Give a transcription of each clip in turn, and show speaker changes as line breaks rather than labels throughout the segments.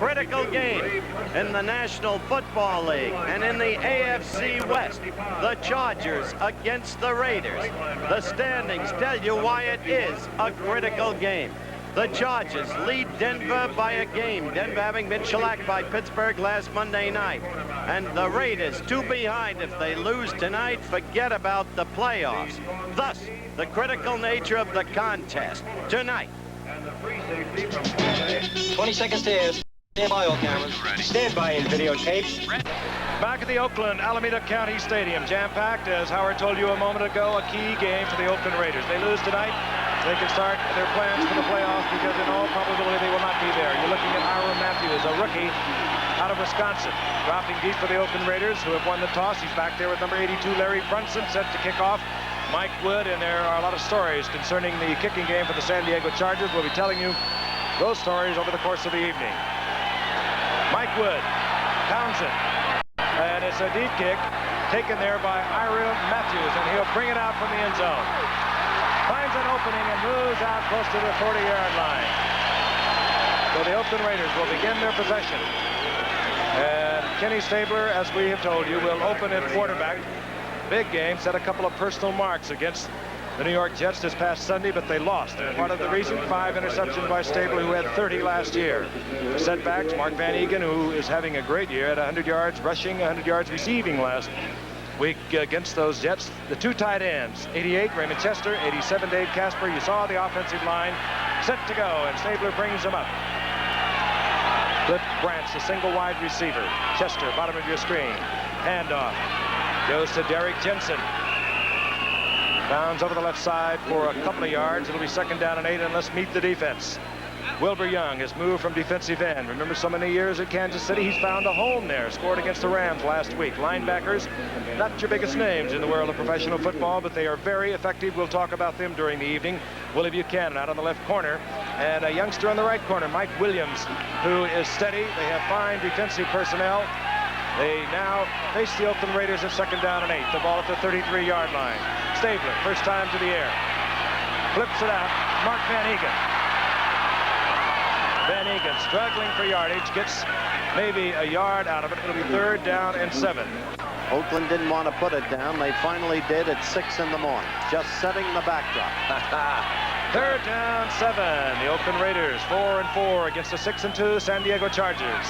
critical game in the National Football League and in the AFC West. The Chargers against the Raiders. The standings tell you why it is a critical game. The Chargers lead Denver by a game, Denver having been shellacked by Pittsburgh last Monday night. And the Raiders 2 behind. If they lose tonight, forget about the playoffs. Thus, the critical nature of the contest tonight.
20 seconds to air. Stand by, all cameras. Stand by in videotapes.
Back at the Oakland Alameda County Stadium, jam-packed, as Howard told you a moment ago, a key game for the Oakland Raiders. They lose tonight, they can start their plans for the playoffs because in all probability they will not be there. You're looking at Ira Matthews, a rookie out of Wisconsin, dropping deep for the Oakland Raiders, who have won the toss. He's back there with number 82, Larry Brunson, set to kick off. Mike Wood, and there are a lot of stories concerning the kicking game for the San Diego Chargers. We'll be telling you those stories over the course of the evening. Mike Wood pounds it, and it's a deep kick taken there by Ira Matthews, and he'll bring it out from the end zone. Finds an opening and moves out close to the 40-yard line. So the Oakland Raiders will begin their possession. And Kenny Stabler, as we have told you, will open at quarterback. Big game, set a couple of personal marks against the New York Jets this past Sunday, but they lost. And part of the reason, 5 interceptions by Stabler, who had 30 last year. The setbacks, Mark Van Eegen, who is having a great year at 100 yards rushing, 100 yards receiving last week against those Jets. The 2 tight ends, 88, Raymond Chester, 87, Dave Casper. You saw the offensive line set to go, and Stabler brings them up. Cliff Branch, the single wide receiver. Chester, bottom of your screen. Handoff. Goes to Derek Jensen. Bounds over the left side for a couple of yards. It'll be 2nd down and 8, and let's meet the defense. Wilbur Young has moved from defensive end. Remember so many years at Kansas City? He's found a home there. Scored against the Rams last week. Linebackers, not your biggest names in the world of professional football, but they are very effective. We'll talk about them during the evening. Willie Buchanan out on the left corner, and a youngster on the right corner, Mike Williams, who is steady. They have fine defensive personnel. They now face the Oakland Raiders at 2nd down and 8. The ball at the 33-yard line. Stabler, first time to the air. Flips it out. Mark Van Eegen. Van Eegen struggling for yardage. Gets maybe a yard out of it. It'll be 3rd down and 7.
Oakland didn't want to put it down. They finally did at 6 in the morning. Just setting the backdrop.
3rd down, 7. The Oakland Raiders 4-4 against the 6-2 San Diego Chargers.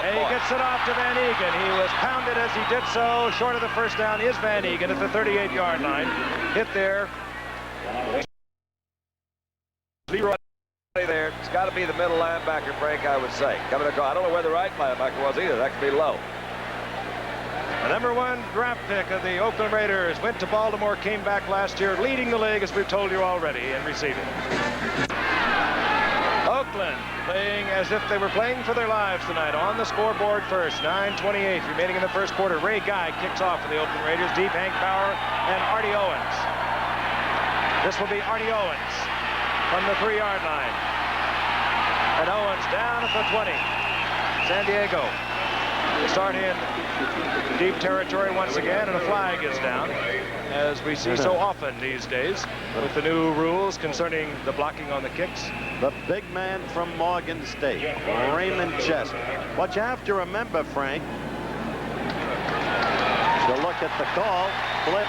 And he gets it off to Van Eegen. He was pounded as he did so. Short of the first down is Van Eegen at the 38-yard line. Hit there.
Leroy there. It's got to be the middle linebacker, Frank, I would say. Coming across. I don't know where the right linebacker was either. That could be low.
The number 1 draft pick of the Oakland Raiders went to Baltimore, came back last year, leading the league, as we've told you already, in receiving. Oakland playing as if they were playing for their lives tonight. On the scoreboard first, 9:28 remaining in the first quarter. Ray Guy kicks off for the Oakland Raiders. Deep, Hank Bauer and Artie Owens. This will be Artie Owens from the 3-yard line. And Owens down at the 20. San Diego start in deep territory once again, and a flag is down, as we see so often these days with the new rules concerning the blocking on the kicks.
The big man from Morgan State, Raymond Chester. What you have to remember, Frank, to look at the call, flip.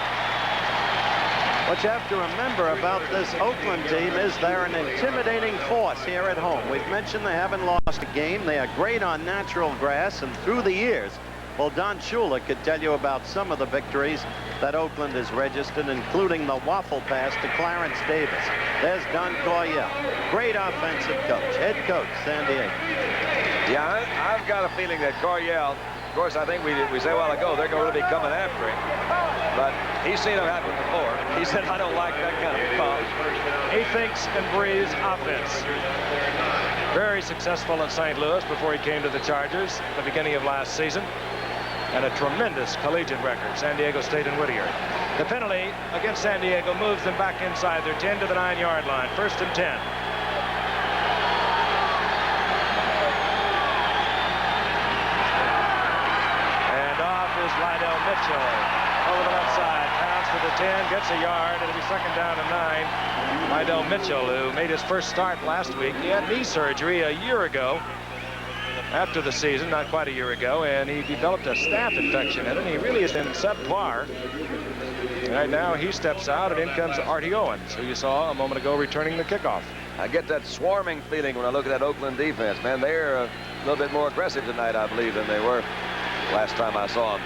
What you have to remember about this Oakland team is they're an intimidating force here at home. We've mentioned they haven't lost a game. They are great on natural grass, and through the years, well, Don Shula could tell you about some of the victories that Oakland has registered, including the waffle pass to Clarence Davis. There's Don Coryell, great offensive coach, head coach, San Diego.
Yeah, I've got a feeling that Coryell, of course, I think we said a while ago, they're going to be coming after him. But he's seen it happen before. He said, I don't like that kind of call.
He thinks and breathes offense. Very successful in St. Louis before he came to the Chargers at the beginning of last season. And a tremendous collegiate record, San Diego State and Whittier. The penalty against San Diego moves them back inside their 10 to the 9-yard line. 1st and 10. And off is Lydell Mitchell. Over the left side, pounds to the 10, gets a yard. It'll be 2nd down and 9. Lydell Mitchell, who made his first start last week. He had knee surgery a year ago. After the season, not quite a year ago, and he developed a staph infection in it, and he really is in subpar. Right now, he steps out, and in comes Artie Owens, who you saw a moment ago returning the kickoff.
I get that swarming feeling when I look at that Oakland defense, man. They're a little bit more aggressive tonight, I believe, than they were last time I saw them.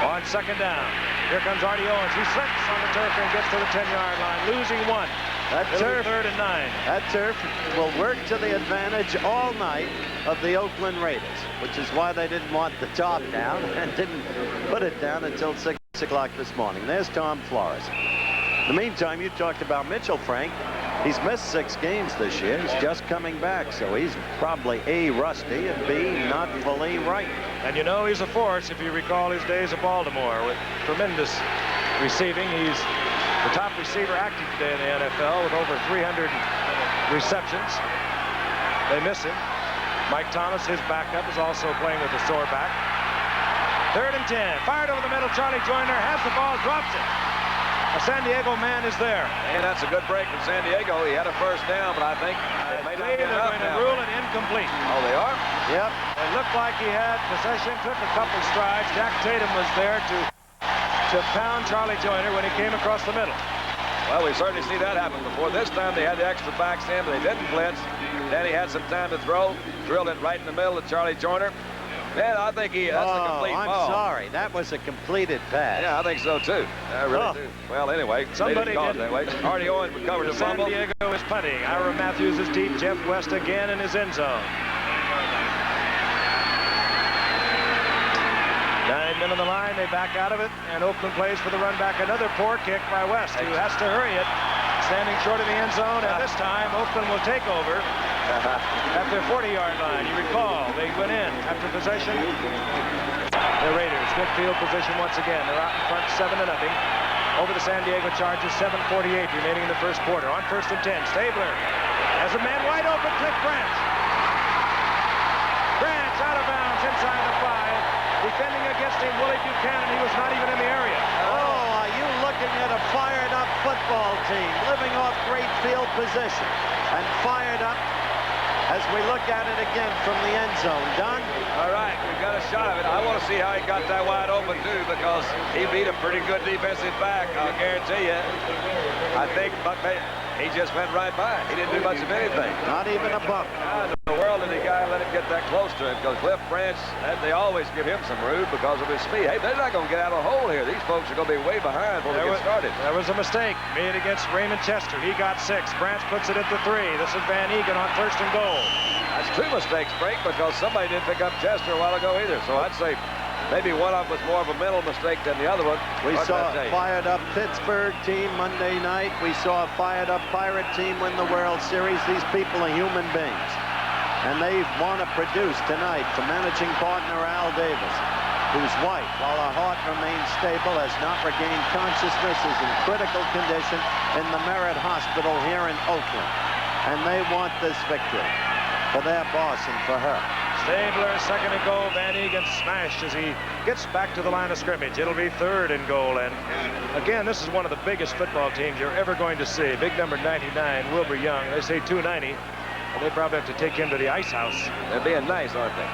On 2nd down, here comes Artie Owens. He slips on the turf and gets to the 10-yard line, losing 1.
That turf,
3rd and 9.
That turf will work to the advantage all night of the Oakland Raiders, which is why they didn't want the top down and didn't put it down until 6 o'clock this morning. There's Tom Flores. In the meantime, you talked about Mitchell, Frank. He's missed 6 games this year. He's just coming back, so he's probably A, rusty, and B, not fully right.
And you know he's a force if you recall his days at Baltimore with tremendous receiving. He's the top receiver active today in the NFL with over 300 receptions. They miss him. Mike Thomas, his backup, is also playing with a sore back. 3rd and 10. Fired over the middle. Charlie Joyner has the ball, drops it. A San Diego man is there.
And that's a good break from San Diego. He had a first down, but I think it may not be
They're
enough
going to
now.
rule it incomplete.
Oh, they are?
Yep.
It looked like he had possession, took a couple strides. Jack Tatum was there to pound Charlie Joyner when he came across the middle.
Well, we certainly see that happen before. This time they had the extra backs in, but they didn't blitz. Then he had some time to throw, drilled it right in the middle of Charlie Joyner. Man, I think that's a complete
I'm
ball.
sorry. That was a completed pass.
Yeah, I think so, too. I really do. Well, anyway,
Somebody
they didn't call it
did.
that way. Artie Owens recovered the
San
fumble.
Diego is punting. Ira Matthews is deep. Jeff West again in his end zone. 9 men on the line. They back out of it, and Oakland plays for the run back. Another poor kick by West, who has to hurry it. Standing short of the end zone, and this time Oakland will take over at their 40-yard line. You recall, they went in after possession. The Raiders, good field position once again. They're out in front 7-0 over the San Diego Chargers. 7:48 remaining in the first quarter. On 1st and 10, Stabler has a man wide open. Cliff Branch. Branch out of bounds inside the 5. Defending against him, Willie Buchanan. He was not even in the area.
Oh, are you looking at a fired-up football team living off great field position and fired up as we look at it again from the end zone? Don?
All right, we've got a shot of it. I want to see how he got that wide open, too, because he beat a pretty good defensive back, I'll guarantee you. I think he just went right by. He didn't do much of anything.
Not even a bump.
How in the world did the guy let him get that close to him? Because Cliff Branch, they always give him some room because of his speed. Hey, they're not going to get out of the hole here. These folks are going to be way behind before they get started.
There was a mistake made against Raymond Chester. He got 6. Branch puts it at the 3. This is Van Egan on 1st and goal.
That's 2 mistakes, Frank, because somebody didn't pick up Chester a while ago either. So I'd say maybe one of them was more of a mental mistake than the other one.
We saw a fired-up Pittsburgh team Monday night. We saw a fired-up Pirate team win the World Series. These people are human beings. And they want to produce tonight for managing partner Al Davis, whose wife, while her heart remains stable, has not regained consciousness, is in critical condition in the Meredith Hospital here in Oakland. And they want this victory for their boss and for her.
Stabler, 2nd and goal. Van Egan smashed as he gets back to the line of scrimmage. It'll be 3rd and goal. And again, this is one of the biggest football teams you're ever going to see. Big number 99, Wilbur Young. They say 290. Well, they probably have to take him to the ice house.
They're being nice, aren't they?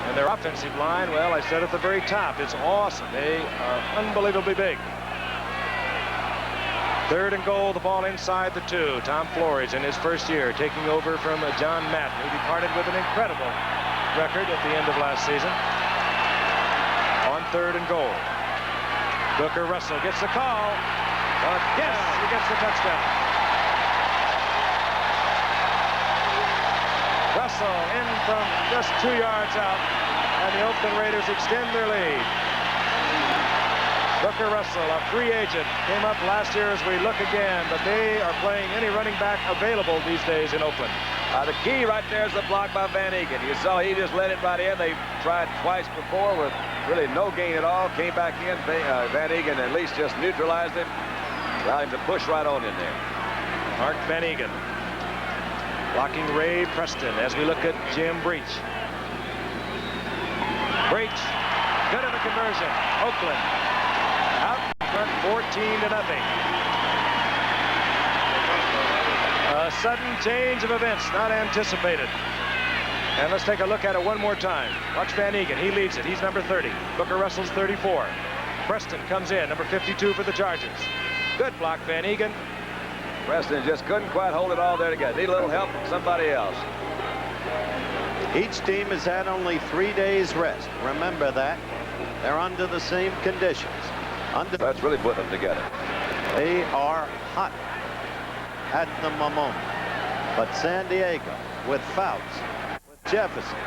And their offensive line, well, I said at the very top, it's awesome. They are unbelievably big. 3rd and goal, the ball inside the 2. Tom Flores in his first year taking over from John Madden, who departed with an incredible record at the end of last season. On 3rd and goal. Booker Russell gets the call. But yes, he gets the touchdown. Russell in from just 2 yards out, and the Oakland Raiders extend their lead. Booker Russell, a free agent, came up last year as we look again, but they are playing any running back available these days in Oakland.
The key right there is the block by Van Egan. You saw he just let it right in. They tried twice before with really no gain at all. Came back in. Van Egan at least just neutralized him. Allowed him to push right on in there.
Mark Van Egan blocking Ray Preston as we look at Jim Breach. Breach, good at the conversion. Oakland front 14-0. A sudden change of events, not anticipated. And let's take a look at it one more time. Watch Van Egan. He leads it. He's number 30. Booker Russell's 34. Preston comes in, number 52 for the Chargers. Good block, Van Egan.
Preston just couldn't quite hold it all there together. Need a little help from somebody else.
Each team has had only 3 days rest. Remember that. They're under the same conditions.
That's really putting them together.
They are hot at the moment. But San Diego, with Fouts, with Jefferson,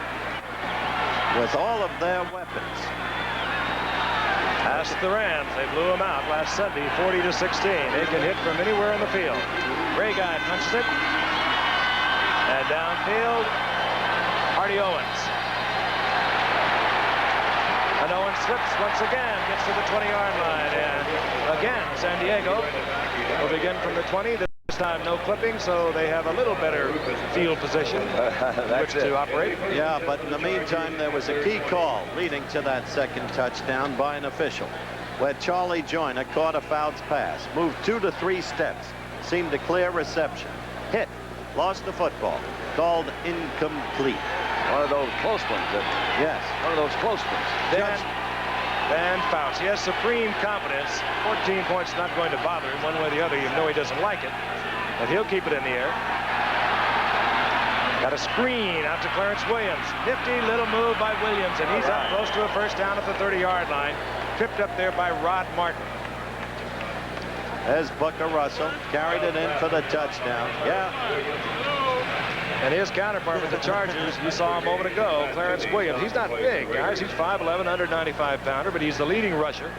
with all of their weapons.
Past the Rams, they blew them out last Sunday, 40-16. They can hit from anywhere in the field. Ray Guy punches it. And downfield, Artie Owens. And Owens slips once again, gets to the 20-yard line. And again, San Diego will begin from the 20. This time no clipping, so they have a little better field position which to operate.
Yeah, but in the meantime, there was a key call leading to that second touchdown by an official, where Charlie Joyner caught a Fouts pass, moved 2 to 3 steps, seemed a clear reception, hit, lost the football, called incomplete.
One of those close ones.
Yes.
One of those close ones.
Dan Fouts, he has supreme confidence. 14 points not going to bother him one way or the other. You know he doesn't like it, but he'll keep it in the air. Got a screen out to Clarence Williams. Nifty little move by Williams, and he's up close to a first down at the 30-yard line. Tripped up there by Rod Martin.
There's Booker Russell, carried it in for the touchdown. Yeah.
And his counterpart with the Chargers, you saw a moment ago, Clarence Williams. He's not big, guys. He's 5'11", 195-pounder, but he's the leading rusher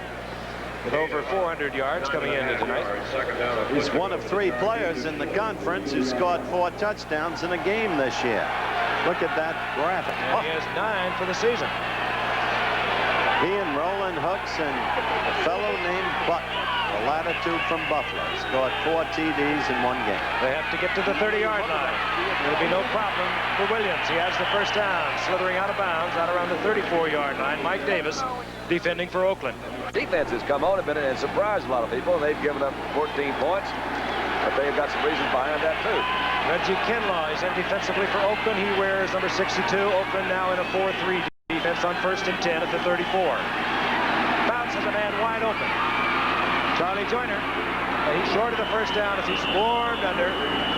with over 400 yards coming into tonight.
He's one of 3 players in the conference who scored 4 touchdowns in a game this year. Look at that graphic.
And he has 9 for the season.
He and Roland Hooks and a fellow named Butler, the latter 2 from Buffalo, scored 4 TDs in 1 game.
They have to get to the 30-yard line. It'll be no problem for Williams. He has the first down, slithering out of bounds, out around the 34-yard line. Mike Davis defending for Oakland.
Defense has come on and surprised a lot of people. They've given up 14 points, but they've got some reasons behind that, too.
Reggie Kinlaw is in defensively for Oakland. He wears number 62. Oakland now in a 4-3 defense on 1st and 10 at the 34. Fouts has a man wide open. Charlie Joyner. He's short of the first down as he's swarmed under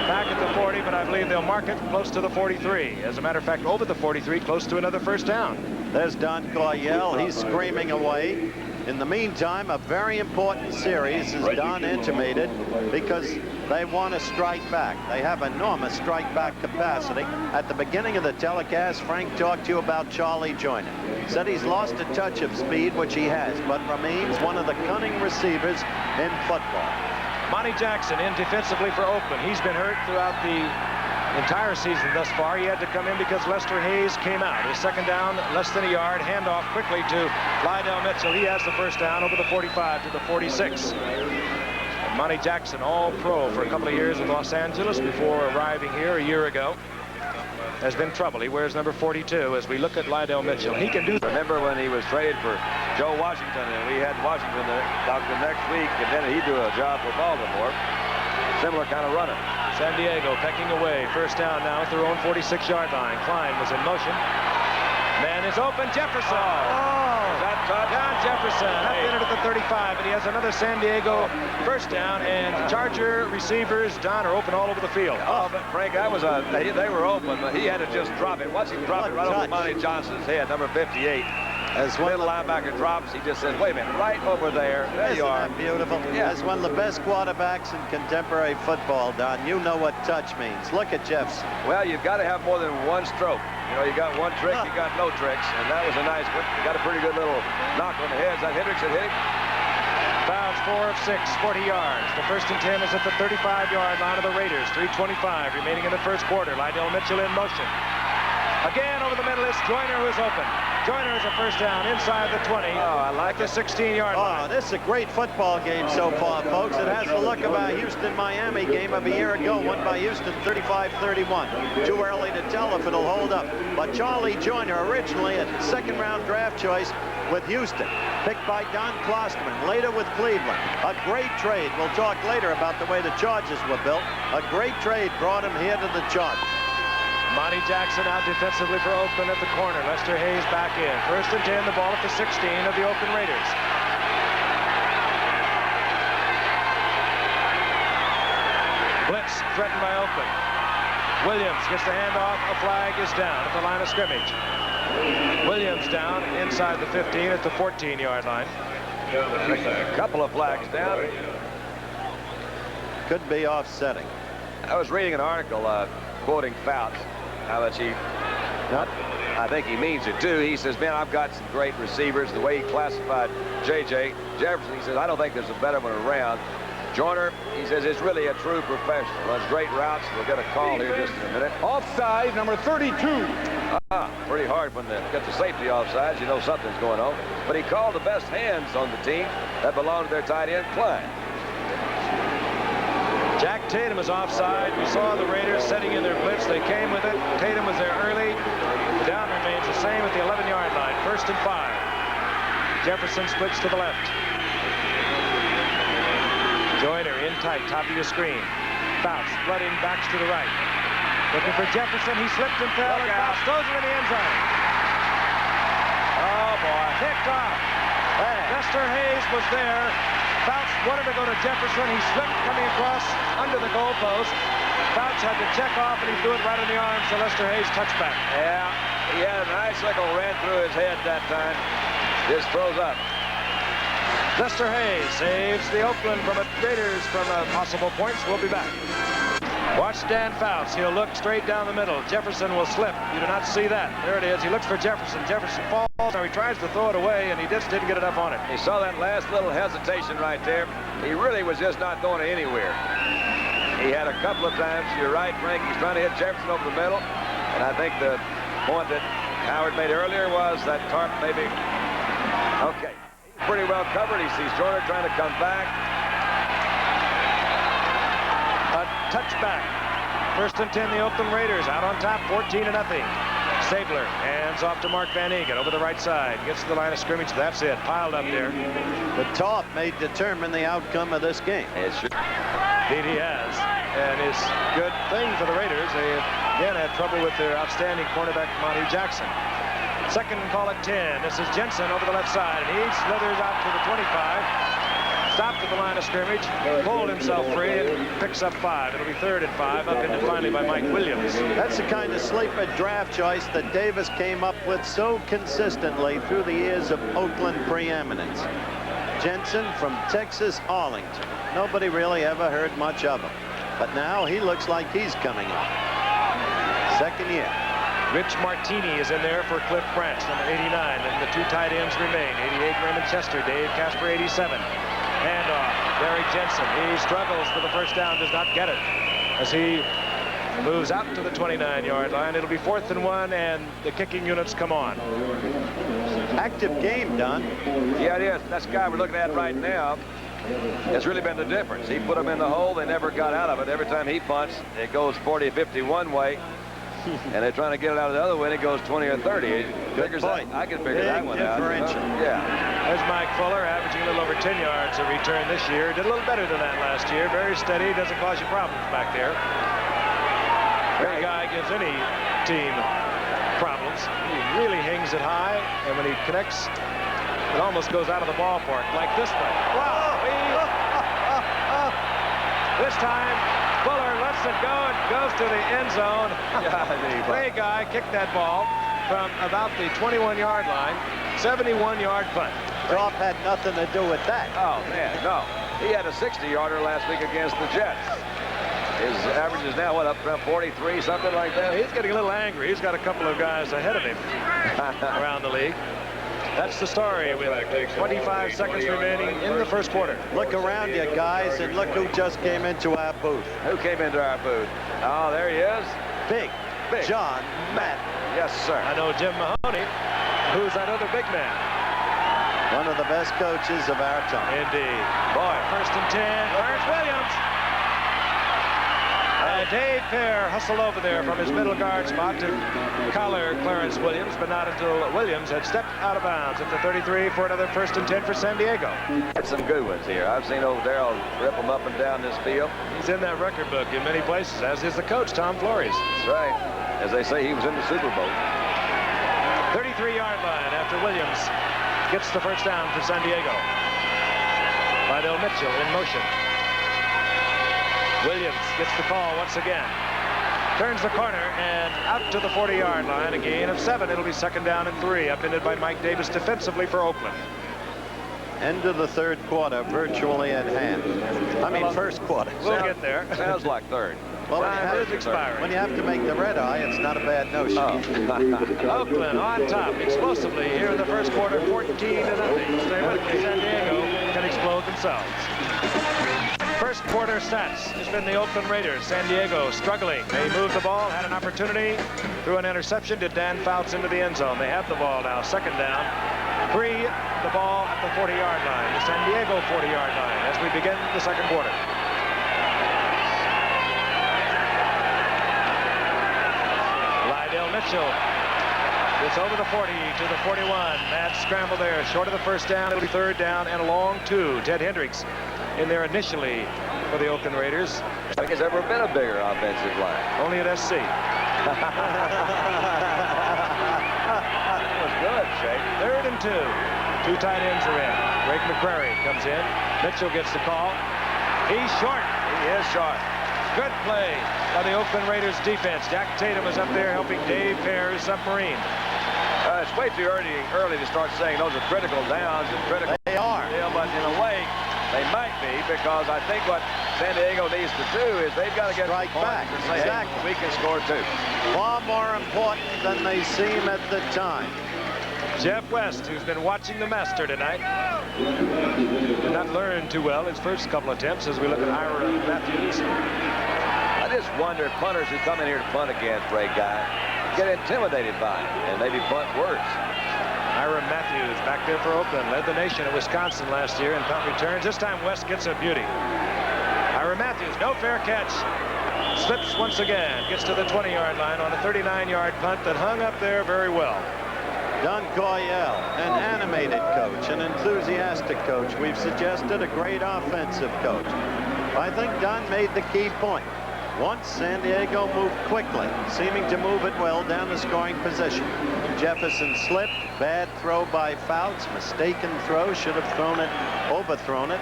back at the 40, but I believe they'll mark it close to the 43. As a matter of fact, over the 43, close to another first down.
There's Don Coryell. He's screaming away. In the meantime, a very important series, as Don intimated, because they want to strike back. They have enormous strike back capacity. At the beginning of the telecast, Frank talked to you about Charlie Joyner. Said he's lost a touch of speed, which he has, but remains one of the cunning receivers in football.
Monty Jackson in defensively for Oakland. He's been hurt throughout the entire season thus far. He had to come in because Lester Hayes came out. His second down, less than a yard. Handoff quickly to Lydell Mitchell. He has the first down over the 45 to the 46. And Monty Jackson, all pro for a couple of years in Los Angeles before arriving here a year ago. Has been trouble. He wears number 42 as we look at Lydell Mitchell. He can do.
Remember when he was traded for Joe Washington, and we had Washington the next week, and then he'd do a job for Baltimore. Similar kind of runner.
San Diego pecking away. First down now at their own 46-yard line. Klein was in motion. Man is open. Jefferson.
Is that touch?
John Jefferson up in it at the 35, and he has another San Diego first down, and Charger receivers, Don, are open all over the field.
Oh, but Frank, that was they were open, but he had to just drop it. Once he dropped it right over Monty Johnson's head, number 58. As middle linebacker drops, he just says, wait a minute, right over there. There you are.
Isn't that beautiful? Yeah. As one of the best quarterbacks in contemporary football, Don, you know what touch means. Look at Jefferson.
Well, you've got to have more than one stroke. You know, you got one trick, you got no tricks, and that was a nice one. You got a pretty good little knock on the head. Is that Hendricks that hit him?
Fouls 4 of 6, 40 yards. The 1st and 10 is at the 35-yard line of the Raiders. 3:25 remaining in the first quarter. Lydell Mitchell in motion. Again over the middle is Joyner, who is open. Joyner is a first down inside the 20.
Oh, I like
the 16-yard line.
Oh, this is a great football game so far, folks. It has the look of a Houston-Miami game of a year ago, won by Houston 35-31. Too early to tell if it'll hold up. But Charlie Joyner, originally a second-round draft choice, with Houston. Picked by Don Klosterman, later with Cleveland. A great trade. We'll talk later about the way the Chargers were built. A great trade brought him here to the Chargers.
Monty Jackson out defensively for Oakland at the corner. Lester Hayes back in. 1st and 10, the ball at the 16 of the Oakland Raiders. Blitz threatened by Oakland. Williams gets the handoff. A flag is down at the line of scrimmage. Williams down inside the 15 at the 14-yard line.
A couple of flags down.
Could be offsetting.
I was reading an article quoting Fouts, how that I think he means it too. He says, man, I've got some great receivers. The way he classified J.J. Jefferson, he says, I don't think there's a better one around. Joyner, he says, is really a true professional. Runs great routes. We'll get a call here just in a minute.
Offside, number 32.
Pretty hard when they get the safety offsides. You know something's going on. But he called the best hands on the team that belong to their tight end, Klein.
Jack Tatum is offside. We saw the Raiders setting in their blitz. They came with it. Tatum was there early. The down remains the same at the 11-yard line. 1st and 5. Jefferson splits to the left. Joyner in tight, top of your screen. Fouts flooding backs to the right. Looking for Jefferson. He slipped and fell. And Fouts throws it in the end zone. Oh, boy. Picked off. Lester Hayes was there. Fouts wanted to go to Jefferson. He slipped coming across under the goalpost. Fouts had to check off, and he threw it right in the arms to Lester Hayes. Touchback.
Yeah, he had an icicle ran through his head that time. Just throws up.
Lester Hayes saves the Oakland from Raiders from possible points. We'll be back. Watch Dan Fouts. He'll look straight down the middle. Jefferson will slip. You do not see that. There it is. He looks for Jefferson. Jefferson falls. Now he tries to throw it away, and he just didn't get enough on it.
He saw that last little hesitation right there. He really was just not going anywhere. He had a couple of times. You're right, Frank. He's trying to hit Jefferson over the middle. And I think the point that Howard made earlier was that tarp maybe. Okay. He's pretty well covered. He sees Joyner trying to come back.
A touchback. 1st and 10, the Oakland Raiders out on top, 14-0. Stabler hands off to Mark Van Eegen over the right side. Gets to the line of scrimmage. That's it. Piled up there.
The tarp may determine the outcome of this game.
Indeed he has. And it's a good thing for the Raiders. They again had trouble with their outstanding cornerback, Monty Jackson. 2nd and call it 10. This is Jensen over the left side. And he slithers out to the 25. Stopped at the line of scrimmage, pulled himself free, and picks up 5. It'll be 3rd and 5, upended finally by Mike Williams.
That's the kind of sleeper draft choice that Davis came up with so consistently through the years of Oakland preeminence. Jensen from Texas Arlington. Nobody really ever heard much of him. But now he looks like he's coming up. 2nd year.
Rich Martini is in there for Cliff Branch, number 89, and the 2 tight ends remain. 88, Raymond Chester, Dave Casper, 87. Handoff, Derek Jensen. He struggles for the first down, does not get it. As he moves out to the 29-yard line, it'll be 4th and 1, and the kicking units come on.
Active game, Don.
Yeah, it is. That guy we're looking at right now has really been the difference. He put them in the hole. They never got out of it. Every time he punts, it goes 40 or 50 one way. And they're trying to get it out of the other way, and it goes 20 or 30. I can figure that one out. Yeah.
There's Mike Fuller, averaging a little over 10 yards a return this year. Did a little better than that last year. Very steady, doesn't cause you problems back there. Very guy gives any team problems. He really hangs it high, and when he connects, it almost goes out of the ballpark, like this one. Wow! This time, Fuller lets it go and goes to the end zone. Great guy kicked that ball from about the 21-yard line. 71-yard punt.
Goff had nothing to do with that.
Oh, man, no. He had a 60-yarder last week against the Jets. His average is now, what, up around 43, something like that?
He's getting a little angry. He's got a couple of guys ahead of him around the league. That's the story with 25 seconds remaining in the first quarter.
Look around you, guys, and look who just came into our booth.
Who came into our booth? Oh, there he is.
Big John Matt.
Yes, sir.
I know Jim Mahoney, who's that other big man.
One of the best coaches of our time.
Indeed. Boy, 1st and 10. Where's Williams? Dave Pear hustled over there from his middle guard spot to collar Clarence Williams, but not until Williams had stepped out of bounds at the 33 for another 1st and 10 for San Diego.
That's some good ones here. I've seen old Darrell rip them up and down this field.
He's in that record book in many places, as is the coach, Tom Flores.
That's right. As they say, he was in the Super Bowl.
33-yard line after Williams gets the first down for San Diego. Lydell Mitchell in motion. Williams gets the call once again. Turns the corner and out to the 40-yard line. A gain of 7. It'll be 2nd down and 3. Upended by Mike Davis defensively for Oakland.
End of the 3rd quarter, virtually at hand. I mean, 1st quarter.
We'll get there.
Sounds like 3rd.
Well,
Time is expiring.
when you have to make the red eye, it's not a bad notion.
Oakland on top explosively here in the 1st quarter, 14-0. Stay with me. San Diego can explode themselves. 1st quarter stats has been the Oakland Raiders. San Diego struggling. They moved the ball, had an opportunity, threw an interception, did Dan Fouts into the end zone. They have the ball now, 2nd down. Free the ball at the 40-yard line, the San Diego 40-yard line, as we begin the 2nd quarter. Lydell Mitchell gets over the 40 to the 41. Mad scramble there, short of the 1st down. It'll be 3rd down and a long 2. Ted Hendricks in there initially for the Oakland Raiders.
I think there's ever been a bigger offensive line.
Only at SC.
That was good, Shake.
3rd and 2. 2 tight ends are in. Greg McCrary comes in. Mitchell gets the call. He's short.
He is short.
Good play by the Oakland Raiders defense. Jack Tatum is up there helping Dave Pear's submarine.
It's way too early to start saying those are critical downs and critical.
They are.
But in a way, they might be, because I think what San Diego needs to do is they've got to get
Strike back.
and say, hey, we can score too.
Far more important than they seem at the time.
Jeff West, who's been watching the master tonight, did not learn too well his first couple attempts as we look at Ira Matthews.
I just wonder if punters who come in here to punt against Ray Guy get intimidated by it and maybe punt worse.
Ira Matthews back there for Oakland, led the nation at Wisconsin last year in punt returns. This time West gets a beauty. Ira Matthews, no fair catch. Slips once again, gets to the 20-yard line on a 39-yard punt that hung up there very well.
Don Coryell, an animated coach, an enthusiastic coach. We've suggested a great offensive coach. I think Don made the key point. Once San Diego moved quickly, seeming to move it well down the scoring position. Jefferson slipped, bad throw by Fouts, mistaken throw, should have thrown it, overthrown it.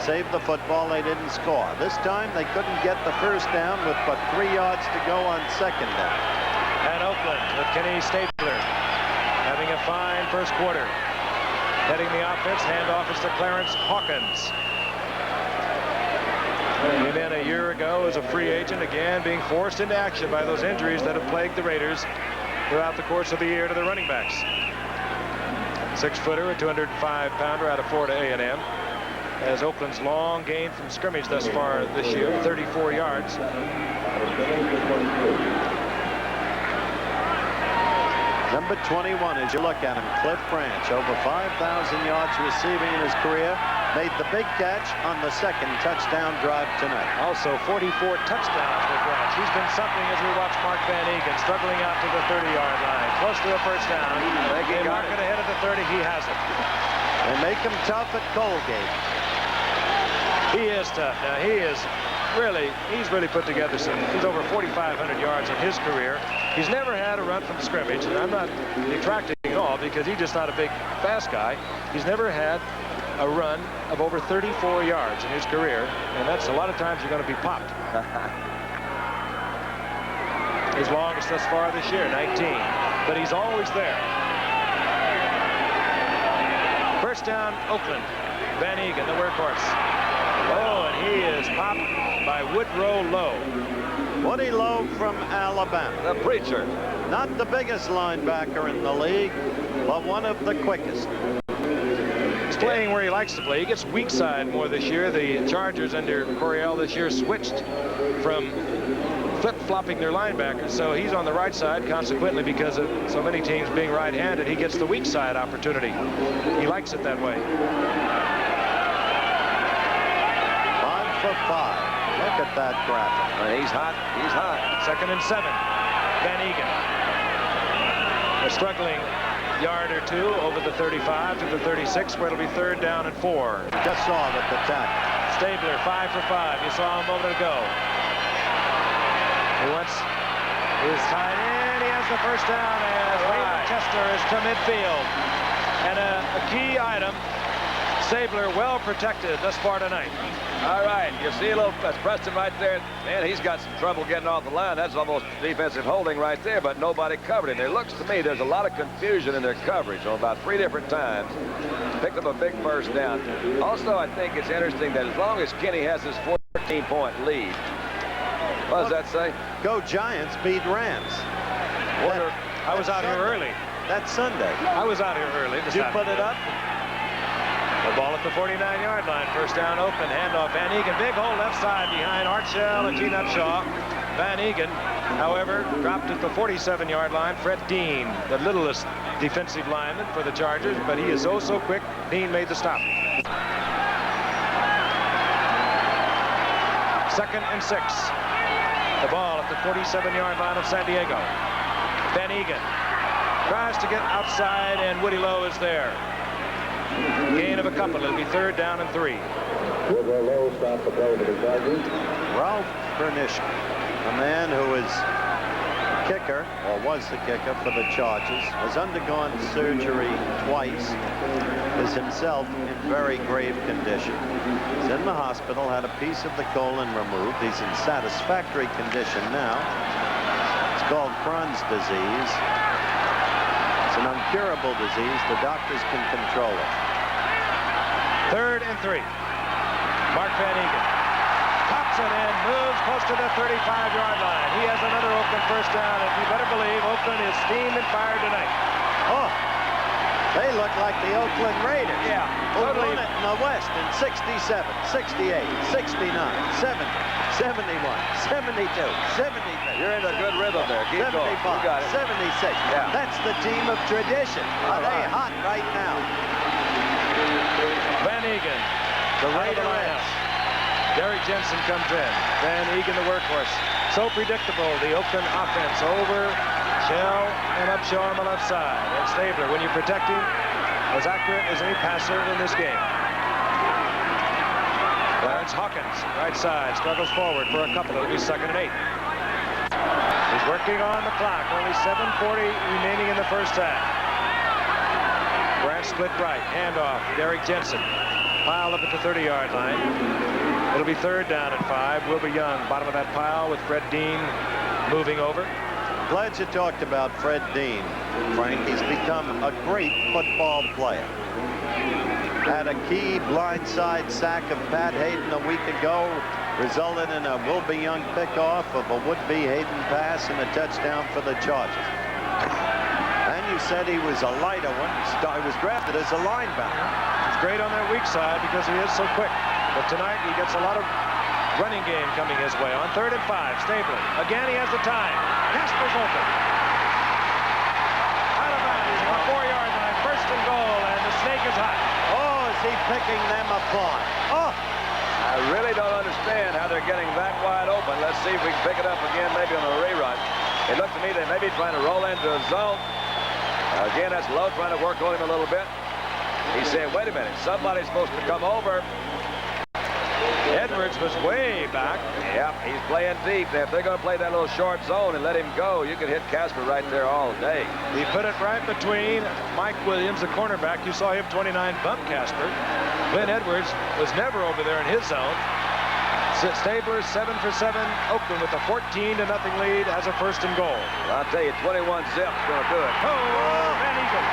Saved the football, they didn't score. This time they couldn't get the 1st down with but 3 yards to go on 2nd down.
And Oakland with Kenny Stabler having a fine 1st quarter. Heading the offense, handoff is to Clarence Hawkins. Came in a year ago as a free agent, again being forced into action by those injuries that have plagued the Raiders throughout the course of the year to the running backs. 6-footer, a 205-pounder out of Florida A&M. As Oakland's long gain from scrimmage thus far this year, 34 yards.
Number 21, as you look at him, Cliff Branch, over 5,000 yards receiving in his career, made the big catch on the 2nd touchdown drive tonight.
Also 44 touchdowns for Branch. He's been something as we watch Mark Van Egan struggling out to the 30-yard line, close to a 1st down. They mark it ahead of the 30. He has it.
They make him tough at Colgate.
He is tough. Now he's really put together he's over 4,500 yards in his career. He's never had a run from scrimmage, and I'm not detracting at all because he's just not a big, fast guy. He's never had a run of over 34 yards in his career, and that's a lot of times you're going to be popped. His longest thus far this year, 19, but he's always there. 1st down, Oakland. Van Egan, the workhorse. Oh, and he is popped by Woodrow Lowe.
Woody Lowe from Alabama.
The preacher.
Not the biggest linebacker in the league, but one of the quickest.
He's playing where he likes to play. He gets weak side more this year. The Chargers under Coryell this year switched from flip-flopping their linebackers, so he's on the right side. Consequently, because of so many teams being right-handed, he gets the weak side opportunity. He likes it that way.
5 for 5. Cliff at that graphic.
He's hot. He's hot.
2nd and 7. Van Egan. They're struggling yard or two over the 35 to the 36, where it'll be 3rd down and 4.
Just saw it at the tackle.
Stabler, 5 for 5. You saw him a moment ago. He wants his tight end. He has the first down as Raymond Chester is to midfield. And a key item, Stabler well protected thus far tonight.
All right, you see a little, that's Preston right there. Man, he's got some trouble getting off the line. That's almost defensive holding right there, but nobody covered him. It looks to me there's a lot of confusion in their coverage on about 3 different times. Picked up a big first down. Also, I think it's interesting that as long as Kenny has this 14-point lead, what does that say?
Go Giants beat Rams.
I was out here early.
That's Sunday.
I was out here early.
Did you put it up?
The ball at the 49-yard line. First down open. Handoff. Van Egan. Big hole left side behind Art Shell and Gene Upshaw. Van Egan, however, dropped at the 47-yard line. Fred Dean, the littlest defensive lineman for the Chargers, but he is oh so quick. Dean made the stop. 2nd and 6. The ball at the 47-yard line of San Diego. Van Egan tries to get outside, and Woody Lowe is there. Gain of a couple. It'll be 3rd down and 3.
Ralph Bernish, a man who is kicker, or was the kicker for the Chargers, has undergone surgery twice, is himself in very grave condition. He's in the hospital, had a piece of the colon removed. He's in satisfactory condition now. It's called Crohn's disease. It's an incurable disease. The doctors can control it.
3rd and 3. Mark Van Egan pops it in, moves close to the 35-yard line. He has another Oakland first down, and you better believe Oakland is steamed and fired tonight.
Oh, they look like the Oakland Raiders.
Yeah,
Who
totally.
won it in the West in 67, 68, 69, 70, 71, 72, 73.
You're in a good rhythm there. Keep going. You
75,
got it.
76.
Yeah.
That's the team of tradition. Are they hot right now?
Van Egan,
The
Raider
Raiders.
Derek Jensen comes in. Van Egan, the workhorse. So predictable, the Oakland offense. Over Shell and Upshaw on the left side. And Stabler, when you protect him, as accurate as any passer in this game. Clarence Hawkins, right side, struggles forward for a couple. It'll be 2nd and 8. He's working on the clock. Only 7:40 remaining in the first half. Grant split right. Handoff. Derek Jensen. Piled up at the 30-yard line. It'll be 3rd down and 5. Wilbur Young, bottom of that pile with Fred Dean moving over.
Glad you talked about Fred Dean, Frank. He's become a great football player. Had a key blindside sack of Pat Hayden a week ago, resulted in a Wilbur Young pickoff of a would-be Hayden pass and a touchdown for the Chargers. And you said he was a lighter one. He was drafted as a linebacker.
He's great on that weak side because he is so quick. But tonight he gets a lot of running game coming his way. On 3rd and 5, Stabler. Again, he has the time. Casper's open. Out of bounds on the 4-yard line. 1st and goal, and the snake is hot.
Oh, is he picking them apart? Oh!
I really don't understand how they're getting that wide open. Let's see if we can pick it up again, maybe on a rerun. It looked to me they may be trying to roll into a zone. Again, that's Lowe trying to work on him a little bit. He's saying, wait a minute, somebody's supposed to come over.
Edwards was way back.
Yep, he's playing deep. If they're going to play that little short zone and let him go, you can hit Casper right there all day.
He put it right between Mike Williams, the cornerback. You saw him 29 bump Casper. Glenn Edwards was never over there in his zone. Stabler 7 for 7. Oakland with a 14-0 lead as a 1st and goal.
I'll tell you, 21 zip's going to do it.
Oh, Van Egan.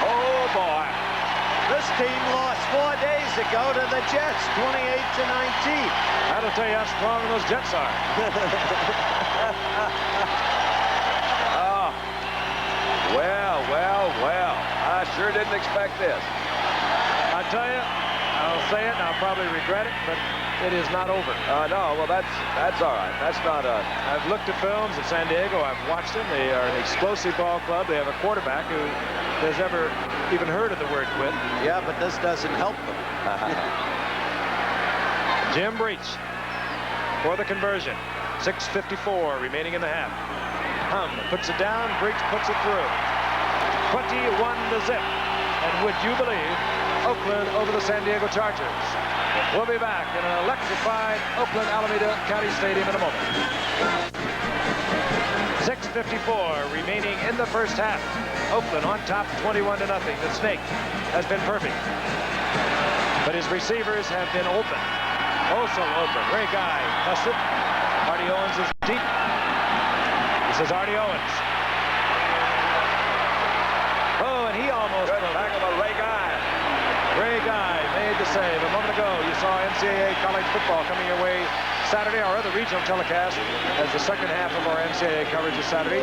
Oh, boy.
This team lost 4 days ago to the Jets, 28-19.
That'll tell you how strong those Jets are.
Oh, well. I sure didn't expect this.
I tell you, I'll say it and I'll probably regret it, but it is not over.
No, well, that's all right. That's not a...
I've looked at films at San Diego. I've watched them. They are an explosive ball club. They have a quarterback who has ever even heard of the word quit.
Yeah, but this doesn't help them.
Jim Breach for the conversion. 6:54 remaining in the half. Hum puts it down. Breach puts it through. 21-0. And would you believe, Oakland over the San Diego Chargers. We'll be back in an electrified Oakland Alameda County Stadium in a moment. 6:54 remaining in the first half. Oakland on top 21-0. The Snake has been perfect, but his receivers have been open. Also open. Ray Guy busted. Artie Owens is deep. This is Artie Owens. Oh, and he almost
good tackle by Ray Guy.
Ray Guy made the save. A moment ago, you saw NCAA college football coming your way Saturday. Our other regional telecast as the second half of our NCAA coverage is Saturday.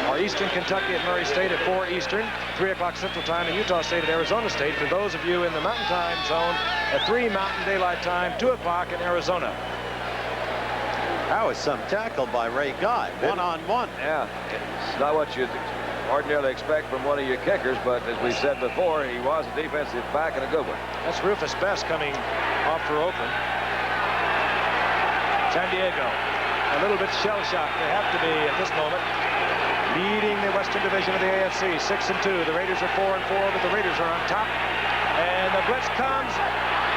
Our Eastern Kentucky at Murray State at 4 Eastern, 3 o'clock Central Time, and Utah State at Arizona State. For those of you in the Mountain Time Zone, at 3 Mountain Daylight Time, 2 o'clock in Arizona.
That was some tackle by Ray Guy, one-on-one.
Yeah, it's not what you'd ordinarily expect from one of your kickers, but as we said before, he was a defensive back and a good one.
That's Rufus Best coming off for Oakland. San Diego, a little bit shell-shocked. They have to be at this moment, leading the Western Division of the AFC, 6-2. The Raiders are 4-4, but the Raiders are on top. And the blitz comes.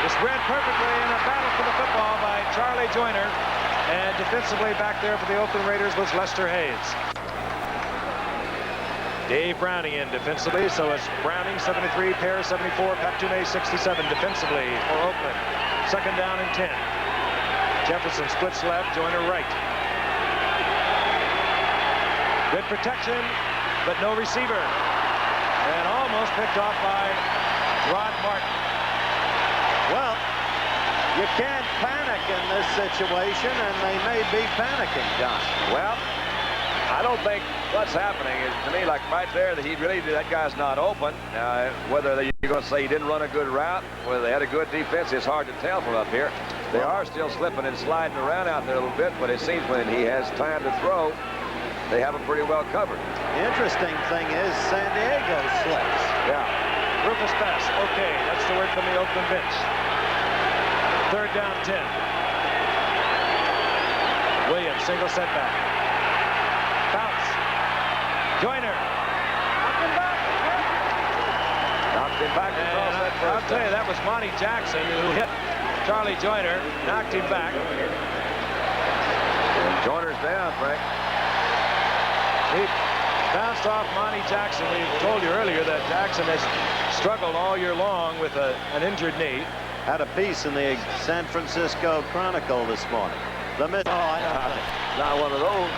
It's read perfectly in a battle for the football by Charlie Joyner. And defensively back there for the Oakland Raiders was Lester Hayes. Dave Browning in defensively, so it's Browning 73, Pear 74, Pat Toomey 67 defensively for Oakland. Second down and 10. Jefferson splits left, Joyner right. Good protection, but no receiver. And almost picked off by Rod Martin.
Well, you can't panic in this situation, and they may be panicking, John.
Well, I don't think what's happening is, to me, like right there, that that guy's not open. Whether you're going to say he didn't run a good route, whether they had a good defense, it's hard to tell from up here. They are still slipping and sliding around out there a little bit, but it seems when he has time to throw, they have him pretty well covered.
The interesting thing is San Diego slips.
Yeah.
Rufus Bass, okay, that's the word from the Oakland bench. Third down, 10. Williams, single setback. Bounce. Joyner.
Knocked him back across that first
I'll tell you, that was Monty Jackson who hit Charlie Joyner, knocked him back.
Joyner's down, Frank.
He bounced off Monty Jackson. We told you earlier that Jackson has struggled all year long with an injured knee.
Had a piece in the San Francisco Chronicle this morning.
Not one of those.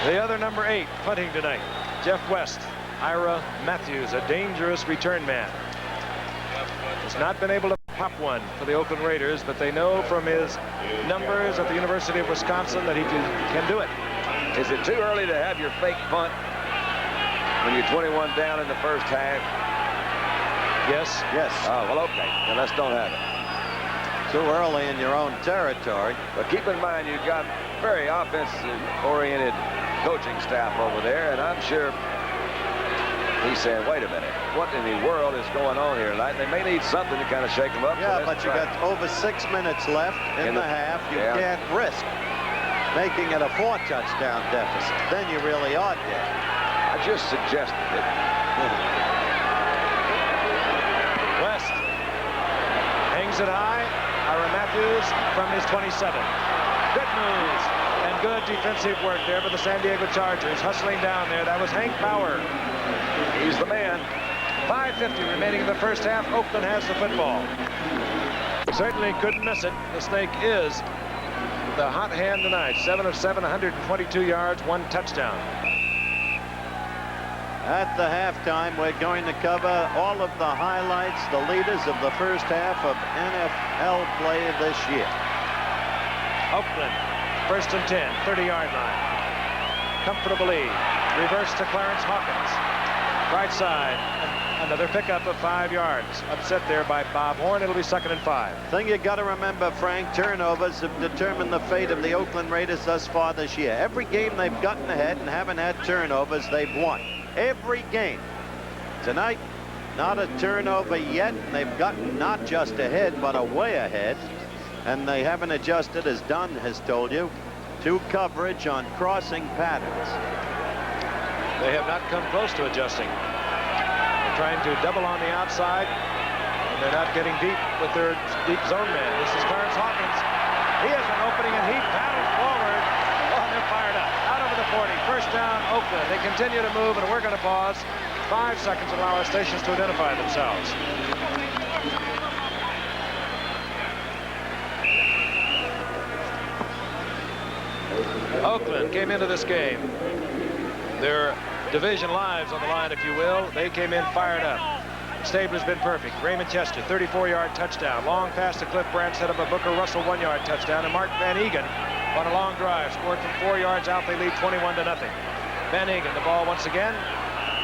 The other number 8 punting tonight, Jeff West. Ira Matthews, a dangerous return man. Has not been able to pop one for the Oakland Raiders, but they know from his numbers at the University of Wisconsin that he can do it.
Is it too early to have your fake punt when you're 21 down in the first half?
Yes.
Yes.
Oh, well, okay. Then let's don't have it.
Too early in your own territory.
But keep in mind, you've got very offensive-oriented coaching staff over there, and I'm sure he's saying, wait a minute, what in the world is going on here tonight? They may need something to kind of shake them up.
Yeah, but you got over 6 minutes left in the half. You can't risk making it a 4-touchdown deficit. Then you really are dead.
I just suggested it.
West hangs it high. Ira Matthews from his 27. Good moves and good defensive work there for the San Diego Chargers. Hustling down there. That was Hank Power.
He's the man.
5:50 remaining in the first half. Oakland has the football. Certainly couldn't miss it. The Snake is the hot hand tonight. 7 of 7, 122 yards, 1 touchdown.
At the halftime, we're going to cover all of the highlights, the leaders of the first half of NFL play this year.
Oakland, 1st and 10, 30-yard line. Comfortable lead. Reverse to Clarence Hawkins. Right side, another pickup of 5 yards. Upset there by Bob Horn. It'll be 2nd and 5.
Thing you got to remember, Frank, turnovers have determined the fate of the Oakland Raiders thus far this year. Every game they've gotten ahead and haven't had turnovers, they've won. Every game. Tonight, not a turnover yet, and they've gotten not just ahead, but a way ahead. And they haven't adjusted, as Dunn has told you, to coverage on crossing patterns.
They have not come close to adjusting. They're trying to double on the outside, and they're not getting deep with their deep zone man. This is Clarence Hawkins. He has an opening, and he paddles forward. Oh, and they're fired up. Out over the 40. First down, Oakland. They continue to move, and we're going to pause. 5 seconds allow our stations to identify themselves. Oakland came into this game. Their division lives on the line, if you will. They came in fired up. Stabler's been perfect. Raymond Chester, 34-yard touchdown. Long pass to Cliff Branch, set up a Booker Russell 1-yard touchdown. And Mark Van Egan on a long drive. Scored from 4 yards out. They lead 21-0. Van Egan, the ball once again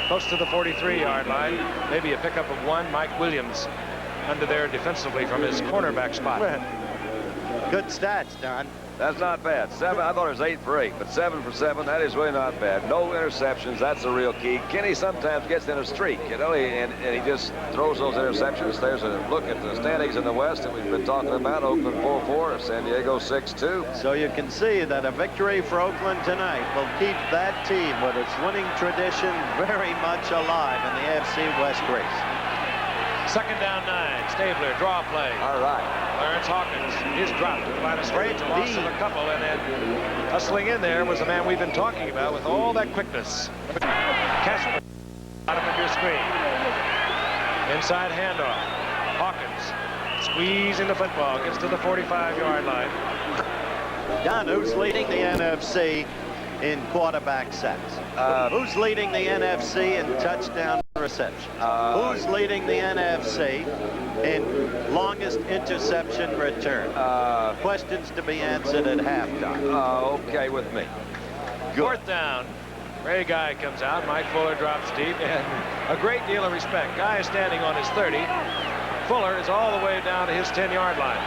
close to the 43-yard line. Maybe a pickup of 1. Mike Williams under there defensively from his cornerback spot.
Good stats, Don.
That's not bad. 7, I thought it was 8 for 8, but 7 for 7, that is really not bad. No interceptions, that's the real key. Kenny sometimes gets in a streak, you know, and he just throws those interceptions. There's a look at the standings in the West that we've been talking about. Oakland 4-4, San Diego 6-2.
So you can see that a victory for Oakland tonight will keep that team with its winning tradition very much alive in the AFC West race.
Second down 9. Stabler, draw play.
All right.
Clarence Hawkins is dropped to the line of scrimmage, loss of a couple, and then hustling in there was the man we've been talking about with all that quickness. Casper, bottom of your screen. Inside handoff. Hawkins squeezing the football, gets to the 45-yard line.
Don, who's leading the NFC in quarterback sacks? Who's leading the NFC in touchdown reception? Who's leading the NFC in longest interception return? Questions to be answered at halftime.
Okay with me.
Good. 4th down. Ray Guy comes out. Mike Fuller drops deep, and a great deal of respect. Guy is standing on his 30. Fuller is all the way down to his 10-yard line.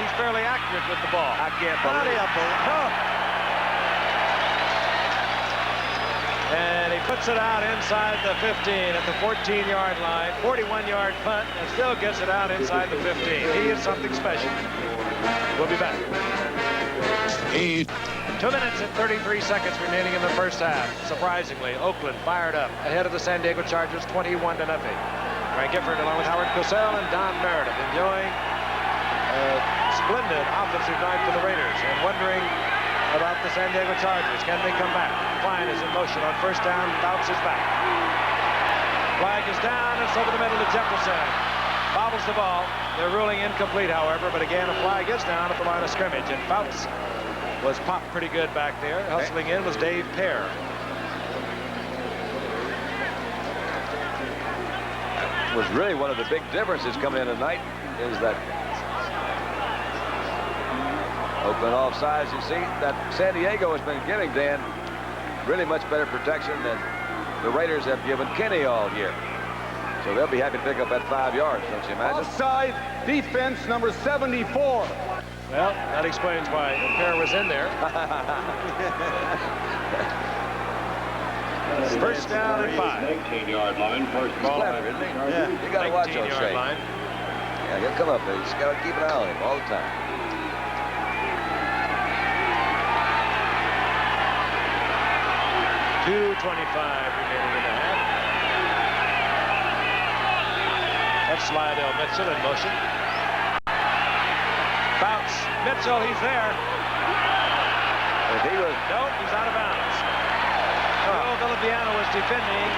He's fairly accurate with the ball.
I can't believe it.
And he puts it out inside the 15 at the 14-yard line. 41-yard punt, and still gets it out inside the 15. He is something special. We'll be back. 2 minutes and 33 seconds remaining in the first half. Surprisingly, Oakland fired up ahead of the San Diego Chargers 21-0. Frank Gifford along with Howard COSELL and Don Meredith enjoying splendid offensive night for the Raiders, and wondering about the San Diego Chargers. Can they come back? Klein is in motion on first down. Fouts is back. Flag is down. It's over the middle to Jefferson. Bobbles the ball. They're ruling incomplete, however, but again, a flag is down at the line of scrimmage, and Fouts was popped pretty good back there. Hustling in was Dave Pear.
Was really one of the big differences coming in tonight is that Oakland offsides. You see that San Diego has been giving Dan really much better protection than the Raiders have given Kenny all year. So they'll be happy to pick up that 5 yards, don't you imagine?
Offside, defense number 74.
Well, that explains why Pear was in there. First down and 5.
19-yard line, first ball.
Clever, isn't he? Yeah. You got to watch O'Shea. Yeah, he'll come up there. You just got to keep an eye on him all the time.
2:25 remaining in the half. That's Slidell Mitchell in motion. Bounce. Mitchell, he's there.
If he was...
No, he's out of bounds. Joe Villapiano was defending.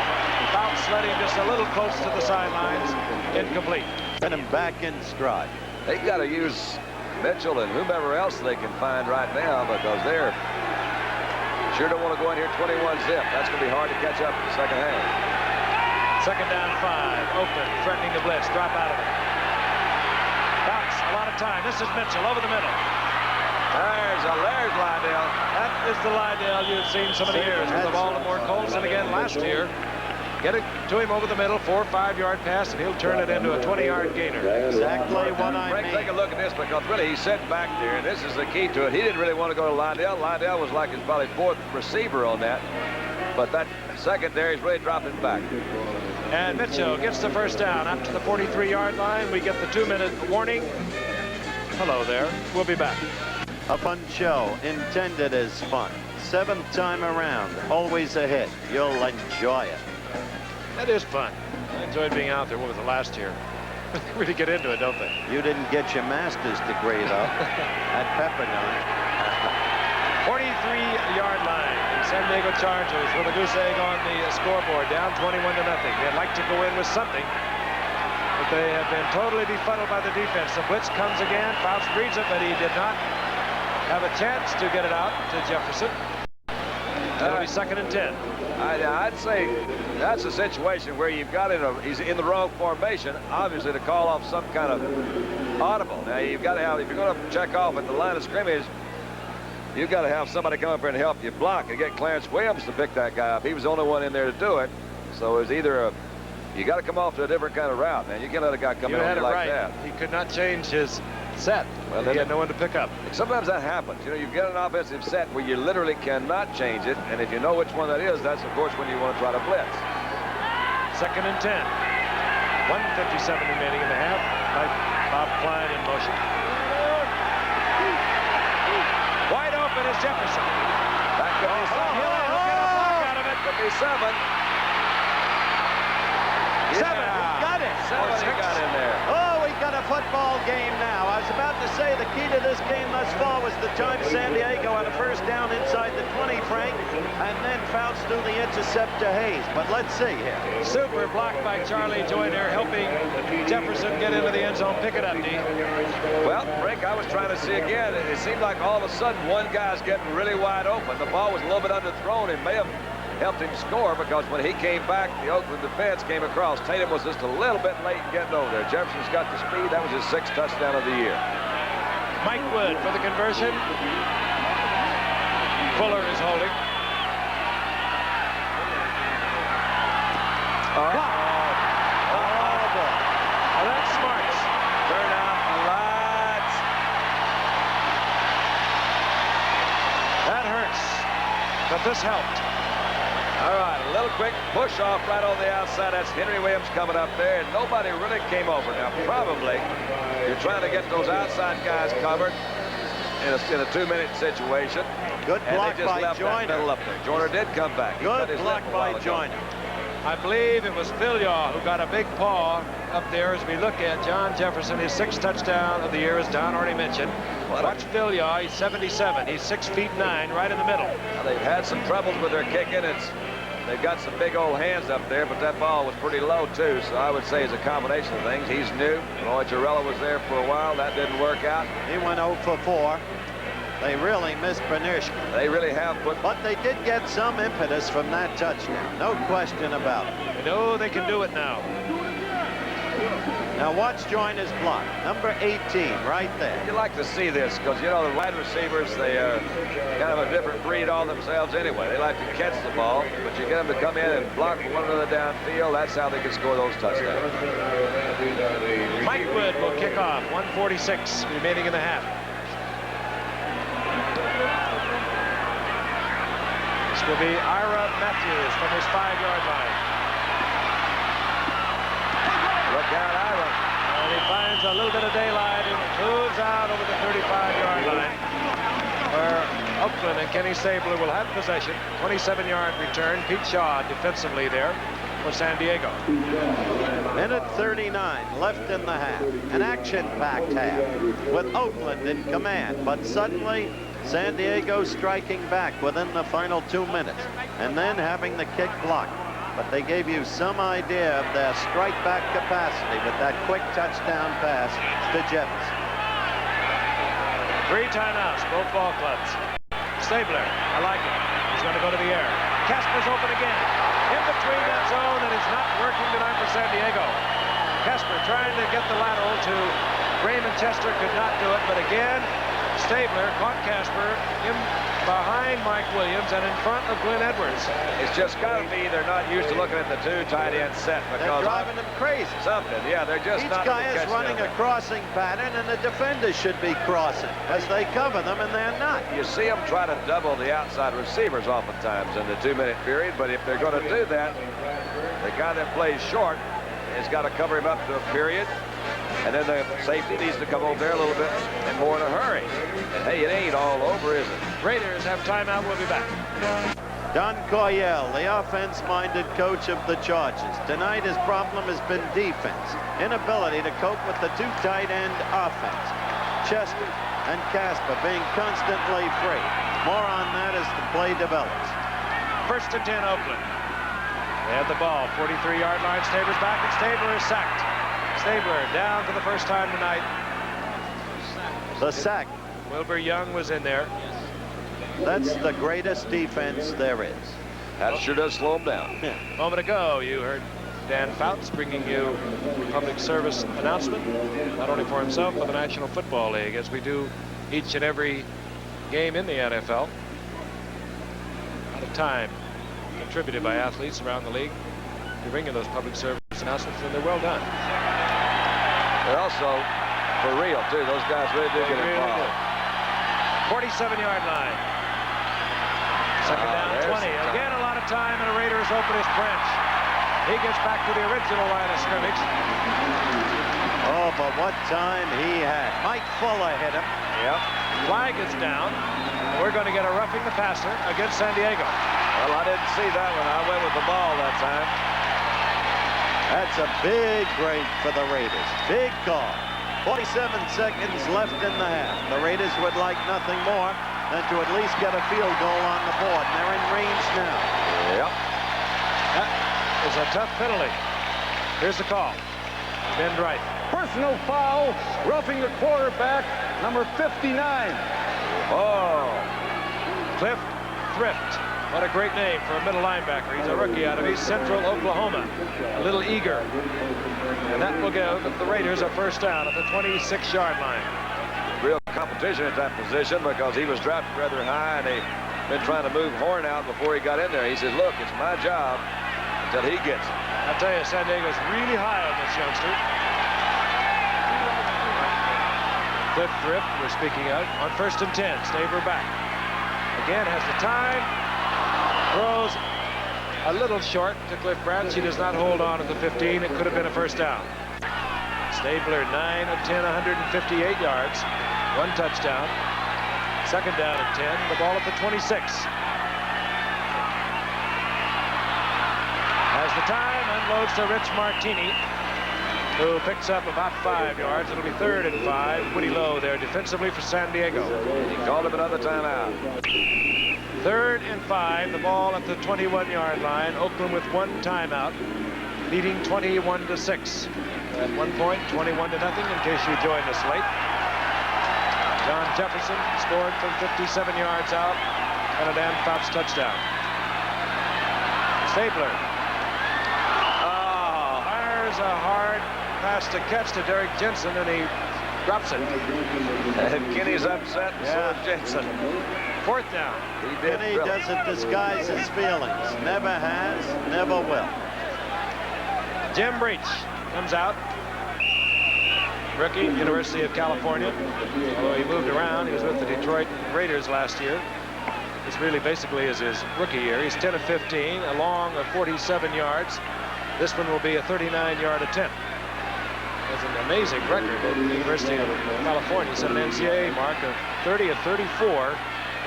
Bounce led him just a little close to the sidelines. Incomplete.
Get him back in stride.
They got to use Mitchell and whomever else they can find right now, because they're sure don't want to go in here 21 zip. That's going to be hard to catch up in the second half.
Second down 5. Oakland threatening the blitz. Drop out of it. Bounce. A lot of time. This is Mitchell over the middle.
There's Lydell.
That is the Lydell you've seen so many years with the Baltimore Colts, and again last year. Get it to him over the middle, 4 or 5-yard pass, and he'll turn it into a 20-yard gainer.
Exactly what I
Frank,
mean.
take a look at this, because really he's sitting back there, and this is the key to it. He didn't really want to go to Lydell. Lydell was like his probably 4th receiver on that. but that secondary is really dropping back.
And Mitchell gets the first down up to the 43-yard line. We get the 2-minute warning. Hello there. We'll be back.
A fun show intended as fun. 7th time around, always a hit. You'll enjoy it.
That is fun. I enjoyed being out there. What was it, last year? They really get into it, don't they?
You didn't get your master's degree, though, at Pepperdine.
43-yard line. The San Diego Chargers with a goose egg on the scoreboard, down 21-0. They'd like to go in with something, but they have been totally befuddled by the defense. The blitz comes again. Fouts reads it, but he did not have a chance to get it out to Jefferson. That'll be 2nd and 10.
I'd say that's a situation where you've got he's in the wrong formation, obviously, to call off some kind of audible. Now, you've got to have, if you're going to check off at the line of scrimmage, you've got to have somebody come up here and help you block and get Clarence Williams to pick that guy up. He was the only one in there to do it. So it was either you got to come off to a different kind of route, man. You can't let a guy come in on you like that.
He could not change his set.
Well,
he had no one to pick up.
Sometimes that happens. You know, you've got an offensive set where you literally cannot change it, and if you know which one that is, that's, of course, when you want to try to blitz.
2nd and 10. 1:57 remaining in the half. By Bob Klein in motion. Wide open is Jefferson.
That could be 7.
He'll get a block out of it.
Could be 7.
7. Got it.
7 got in there.
Oh, we got a football game now. I was about to say the key to this game thus far was the time San Diego had a first down inside the 20, Frank, and then Fouts threw the intercept to Hayes. But let's see here.
Super block by Charlie Joyner, helping Jefferson get into the end zone. Pick it up, D.
Well, Frank, I was trying to see again. It seemed like all of a sudden one guy's getting really wide open. The ball was a little bit underthrown. It may have helped him score because when he came back, the Oakland defense came across. Tatum was just a little bit late in getting over there. Jefferson's got the speed. That was his 6th touchdown of the year.
Mike Wood for the conversion. Fuller is holding.
Horrible.
Oh, that's Smarts.
Turn out the lights.
That hurts, but this helped.
All right, a little quick push off right on the outside. That's Henry Williams coming up there, and nobody really came over. Now, probably you're trying to get those outside guys covered in a 2-minute situation.
Good block
and they just
by
left that
Joyner.
middle up there. Joyner did come back. He cut
Good
his
block
lip a
by
while ago.
Joyner.
I believe it was Philyaw who got a big paw up there as we look at John Jefferson. His 6th touchdown of the year, as Don already mentioned. Watch Philyaw. He's 77. He's 6'9", right in the middle.
Now, they've had some troubles with their kicking. They've got some big old hands up there, but that ball was pretty low, too. So I would say it's a combination of things. He's new. Lloyd Jarrella was there for a while. That didn't work out.
He went 0 for 4. They really missed Panishka.
They really have put...
But they did get some impetus from that touchdown. No question about it.
They know they can do it now.
Now watch Joyner's block. Number 18 right there.
You like to see this because, you know, the wide receivers, they are kind of a different breed all themselves anyway. They like to catch the ball, but you get them to come in and block one another downfield. That's how they can score those touchdowns.
Mike Wood will kick off. 1:46 remaining in the half. This will be Ira Matthews from his 5-yard line.
Look out, Ira.
And he finds a little bit of daylight and moves out over the 35-yard line, where Oakland and Kenny Stabler will have possession. 27-yard return. Pete Shaw defensively there for San Diego.
Minute 39 left in the half. An action-packed half with Oakland in command. But suddenly, San Diego striking back within the final 2 minutes and then having the kick blocked. But they gave you some idea of their strike-back capacity with that quick touchdown pass to Jefferson.
3 timeouts, both ball clubs. Stabler, I like it. He's going to go to the air. Casper's open again. In between that zone, and it's not working tonight for San Diego. Casper trying to get the lateral to Raymond Chester, could not do it. But again, Stabler caught Casper in behind Mike Williams and in front of Glenn Edwards.
It's just got to be they're not used to looking at the two tight end set
They're
because
driving them crazy.
something. Yeah, they're just
Each
not.
guy is running a crossing pattern, and the defenders should be crossing as they cover them, and they're not.
You see them try to double the outside receivers oftentimes in the 2-minute period, but if they're going to do that, the guy that plays short has got to cover him up to a period, and then the safety needs to come over there a little bit and more in a hurry. And hey, it ain't all over, is it?
Raiders have timeout. We'll be back.
Don Coryell, the offense-minded coach of the Chargers. Tonight his problem has been defense, inability to cope with the two tight end offense. Chester and Casper being constantly free. More on that as the play develops.
1st and 10, Oakland. They have the ball, 43-yard line. Stabler's back, and Stabler is sacked. Stabler down for the first time tonight.
The sack.
Wilbur Young was in there.
That's the greatest defense there is.
That sure does slow them down.
A moment ago, you heard Dan Fouts bringing you public service announcement, not only for himself, but the National Football League, as we do each and every game in the NFL. A lot of time contributed by athletes around the league to bring you those public service announcements, and they're well done.
They're also for real, too. Those guys really do get involved.
47-yard line. Second down, 20. Again, a lot of time, and the Raiders open his French. He gets back to the original line of scrimmage.
Oh, but what time he had. Mike Fuller hit him.
Yep. Flag is down. We're going to get a roughing the passer against San Diego.
Well, I didn't see that one. I went with the ball that time.
That's a big break for the Raiders. Big call. 47 seconds left in the half. The Raiders would like nothing more than to at least get a field goal on the board. And they're in range now.
Yep.
That is a tough penalty. Here's the call. Bend right.
Personal foul, roughing the quarterback, number 59.
Oh. Cliff Thrift. What a great name for a middle linebacker. He's a rookie out of East Central Oklahoma. A little eager. And that will give the Raiders a first down at the 26-yard line.
Real competition at that position because he was drafted rather high, and they've been trying to move Horn out before he got in there. He says, look, it's my job until he gets it.
I'll tell you, San Diego's really high on this youngster. Cliff Thrift, we're speaking of, on 1st and 10. Stabler back. Again, has the time. Throws a little short to Cliff Branch. He does not hold on at the 15. It could have been a first down. Stabler, 9 of 10, 158 yards. 1 touchdown. Second down at 10. The ball at the 26. Has the time, unloads to Rich Martini, who picks up about 5 yards. It'll be 3rd and 5. Woody Lowe there defensively for San Diego.
He called him another timeout.
3rd and 5. The ball at the 21-yard line. Oakland with 1 timeout, leading 21-6. At one point, 21-0. In case you joined us late. John Jefferson scored from 57 yards out and a Dan Fouts touchdown. Stabler. Fires a hard pass to catch to Derek Jensen, and he drops it.
And Kenny's upset, and so is Jensen.
4th down.
Kenny doesn't disguise his feelings. Never has, never will.
Jim Breach comes out. Rookie, University of California. Although he moved around, he was with the Detroit Raiders last year. This really basically is his rookie year. He's 10 of 15, a long of 47 yards. This one will be a 39-yard attempt. Has an amazing record at the University of California. Set an NCAA mark of 30 of 34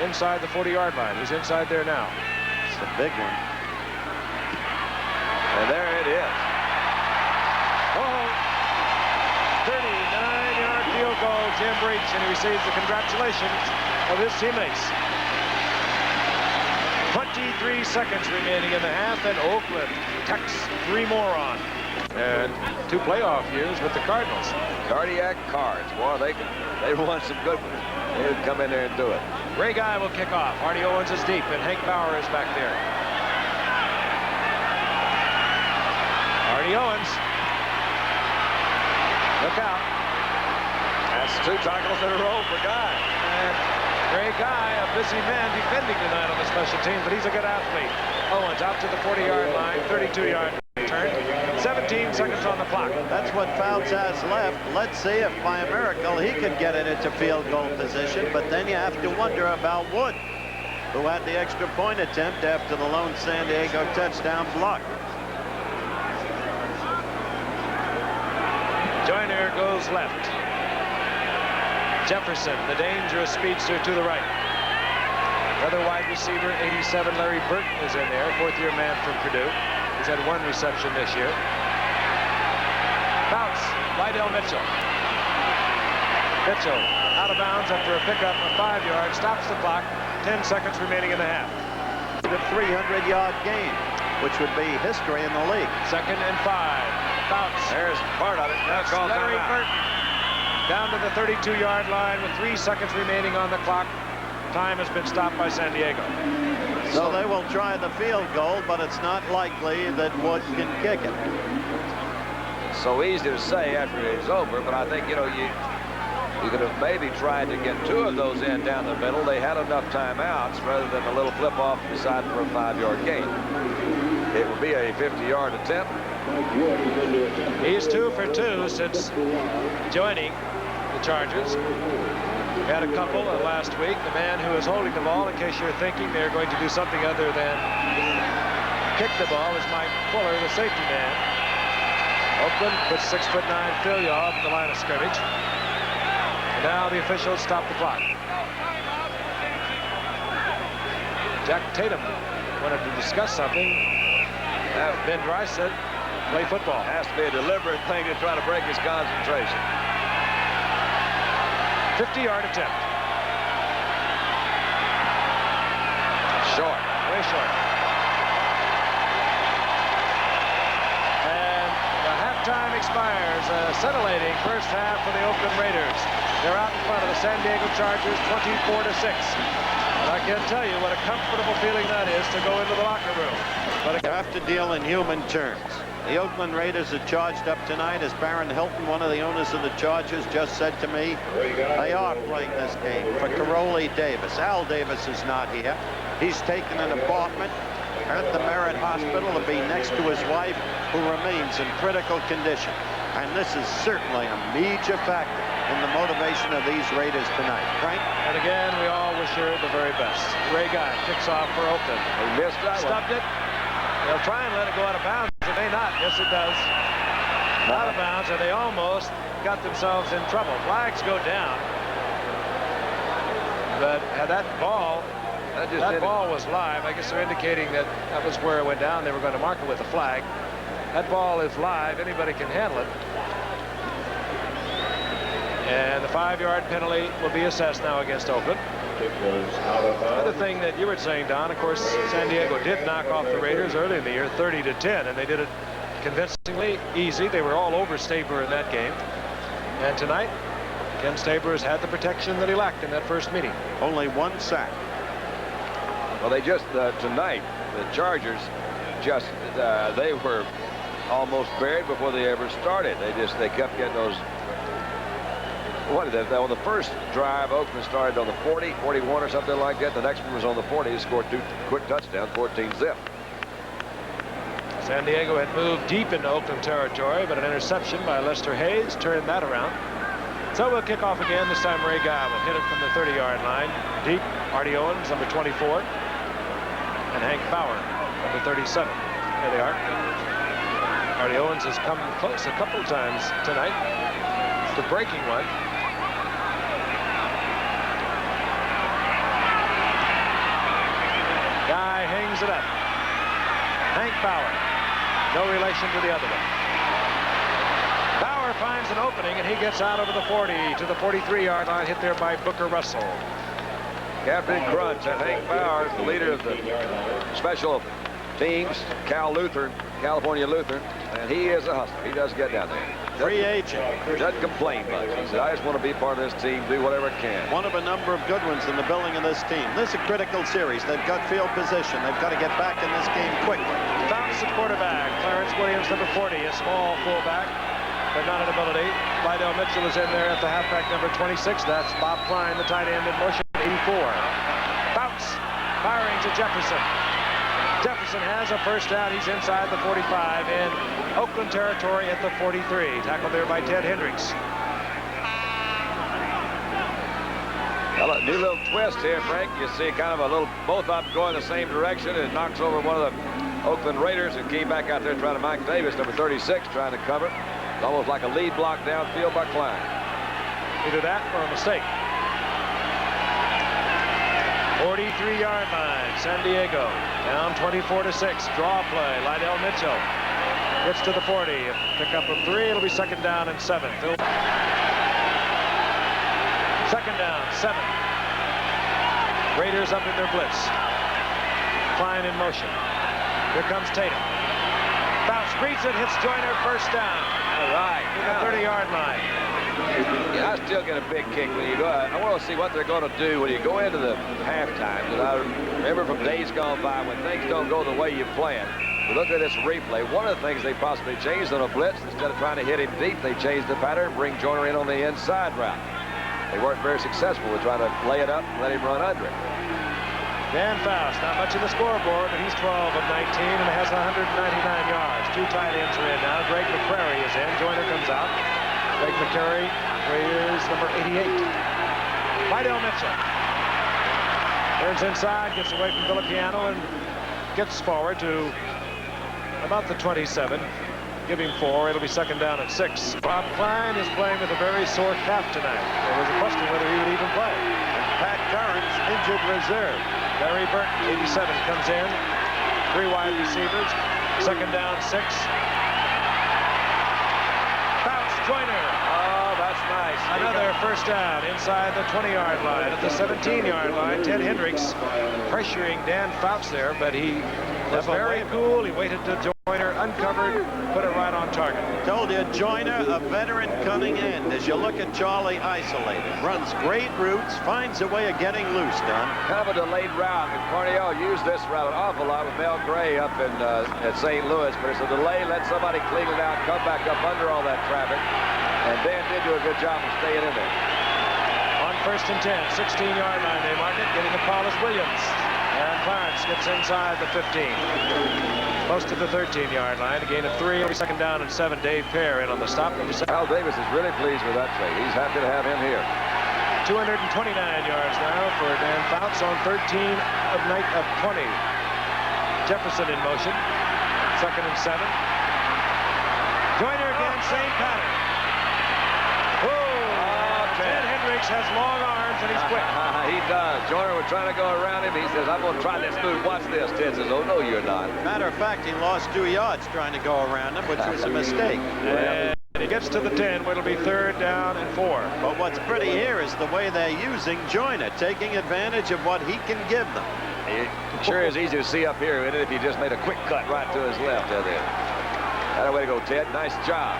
inside the 40-yard line. He's inside there now.
It's a big one.
And there it is.
Oh, 39-yard field goal, Jim Breach, and he receives the congratulations of his teammates. 23 seconds remaining in the half, and Oakland tacks 3 more on. And 2 playoff years with the Cardinals.
Cardiac cards. Boy, they won some good ones. They would come in there and do it.
Ray Guy will kick off. Artie Owens is deep, and Hank Bauer is back there. Artie Owens. Look out.
That's 2 tackles in a row for Guy.
And Ray Guy, a busy man defending tonight on the special teams, but he's a good athlete. Owens out to the 40-yard line, 32-yard turn. 17 seconds on the clock.
That's what Fouts has left. Let's see if by a miracle he could get it into field goal position, but then you have to wonder about Wood, who had the extra point attempt after the lone San Diego touchdown block.
Joyner goes left. Jefferson, the dangerous speedster, to the right. Another wide receiver, 87, Larry Burton, is in there, fourth-year man from Purdue. He's had 1 reception this year. Fouts, Lydell Mitchell. Mitchell out of bounds after a pickup of 5 yards, stops the clock, 10 seconds remaining in the half.
The 300-yard gain, which would be history in the league.
2nd and 5. Fouts.
There's part of it. That's called
Larry
timeout.
Burton down to the 32-yard line with 3 seconds remaining on the clock. Time has been stopped by San Diego.
So they will try the field goal, but it's not likely that Wood can kick it.
So easy to say after it's over, but I think, you know, you could have maybe tried to get 2 of those in down the middle. They had enough timeouts rather than a little flip off to the side for a 5-yard gain. It will be a 50-yard attempt.
He's 2 for 2 since joining the Chargers. We had a couple last week. The man who is holding the ball, in case you're thinking they're going to do something other than kick the ball, is Mike Fuller, the safety man. Oakland puts 6'9" Phil Yaw at the line of scrimmage. And now the officials stop the clock. Jack Tatum wanted to discuss something. Ben Rice said, play football.
Has to be a deliberate thing to try to break his concentration.
50-yard attempt.
Short.
Way short. And the halftime expires. A scintillating first half for the Oakland Raiders. They're out in front of the San Diego Chargers 24-6. And I can't tell you what a comfortable feeling that is to go into the locker room. But
You have to deal in human terms. The Oakland Raiders are charged up tonight. As Baron Hilton, one of the owners of the Chargers, just said to me, they are playing this game for Caroli Davis. Al Davis is not here. He's taken an apartment at the Merritt Hospital to be next to his wife, who remains in critical condition. And this is certainly a major factor in the motivation of these Raiders tonight. Frank?
And again, we all wish her the very best. Ray Guy kicks off for Oakland.
He missed that one.
Stubbed it. They'll try and let it go out of bounds. It may not. Yes, it does. Out of bounds, and they almost got themselves in trouble. Flags go down. But that ball was live. I guess they're indicating that that was where it went down. They were going to mark it with a flag. That ball is live. Anybody can handle it. And the 5-yard penalty will be assessed now against Oakland. Another thing that you were saying, Don, of course, San Diego did knock off the Raiders early in the year, 30-10, and they did it convincingly, easy. They were all over Stabler in that game. And tonight, Ken Stabler has had the protection that he lacked in that first meeting.
Only 1 sack.
Well, they just, tonight, the Chargers just, they were almost buried before they ever started. They kept getting those. What did they, on the first drive, Oakland started on the 40, 41 or something like that. The next one was on the 40. He scored 2 quick touchdowns, 14-zip.
San Diego had moved deep into Oakland territory, but an interception by Lester Hayes turned that around. So we'll kick off again. This time Ray Guy will hit it from the 30-yard line. Deep, Artie Owens, number 24, and Hank Bauer, number 37. There they are. Artie Owens has come close a couple of times tonight to breaking one. Guy hangs it up. Hank Bauer, no relation to the other one. Bauer finds an opening, and he gets out over the 40 to the 43-yard line, hit there by Booker Russell.
Captain Crunch and Hank Bauer, the leader of the special teams, California Lutheran, and he is a hustler. He does get down there.
Free agent.
Doesn't complain much. He said, I just want to be part of this team, do whatever I can.
One of a number of good ones in the building of this team. This is a critical series. They've got field position. They've got to get back in this game quickly.
Bounce at quarterback. Clarence Williams, number 40, a small fullback, but not an ability. Lydell Mitchell is in there at the halfback, number 26. That's Bob Klein, the tight end, in motion. He 84. Bounce, firing to Jefferson. Jefferson has a first down. He's inside the 45 in Oakland territory at the 43. Tackled there by Ted Hendricks.
Well, a new little twist here, Frank. You see kind of a little, both of them going the same direction. It knocks over one of the Oakland Raiders and came back out there trying to Mike Davis, number 36, trying to cover. It's almost like a lead block downfield by Klein.
Either that or a mistake. 43-yard line, San Diego. Down 24-6. Draw play, Lydell Mitchell. Gets to the 40. Pickup of 3. It'll be second down and 7. Second down, 7. Raiders up in their blitz. Klein in motion. Here comes Tatum. Bounce, greets it, hits Joyner, first down.
All right.
To the 30-yard line.
Yeah, I still get a big kick when you go. I want to see what they're going to do when you go into the halftime. And I remember from days gone by when things don't go the way you plan. We look at this replay. One of the things they possibly changed on a blitz, instead of trying to hit him deep, they changed the pattern, bring Joyner in on the inside route. They weren't very successful with trying to lay it up and let him run under it.
Dan Faust, not much in the scoreboard, but he's 12 of 19 and has 199 yards. 2 tight ends are in now. Greg McCrary is in. Joyner comes out. Greg McCrary is number 88. Lydell Mitchell turns inside, gets away from Villapiano, and gets forward to about the 27. Give him 4. It'll be second down at 6. Bob Klein is playing with a very sore calf tonight. There was a question whether he would even play.
Pat Curran's injured reserve.
Barry Burton, 87, comes in. 3 wide receivers. Second down, 6. Bounce, Joyner.
Oh, that's nice.
Another first down inside the 20-yard line. At the 17-yard line, Ted Hendricks pressuring Dan Fouts there, but he was very cool. He waited to Joyner, uncovered, put it right on target.
Told you, Joyner, a veteran cunning end. As you look at Charlie isolated, runs great routes, finds a way of getting loose, Don.
Kind of a delayed route, and Cornell used this route an awful lot with Mel Gray up in at St. Louis, but it's a delay, let somebody clean it out, come back up under all that traffic, and Dan did do a good job of staying in there.
On first and 10, 16-yard line, they mark it, getting the call is Williams. And Clarence gets inside the 15. Close to the 13-yard line. A gain of 3. It'll be second down and 7. Dave Pear in on the stop.
Al Davis is really pleased with that trade. He's happy to have him here.
229 yards now for Dan Fouts on 13 of 20. Jefferson in motion. Second and 7. Joyner again, same pattern. Ted Hendricks has long arms and he's quick.
He does. Joyner was trying to go around him. He says, I'm going to try this move. Watch this. Ted says, oh, no, you're not.
Matter of fact, he lost 2 yards trying to go around him, which was a mistake.
And he gets to the 10, where it'll be third down and 4.
But what's pretty here is the way they're using Joyner, taking advantage of what he can give them.
It sure is easy to see up here, isn't it, if he just made a quick cut right to his left there. That way to go, Ted. Nice job.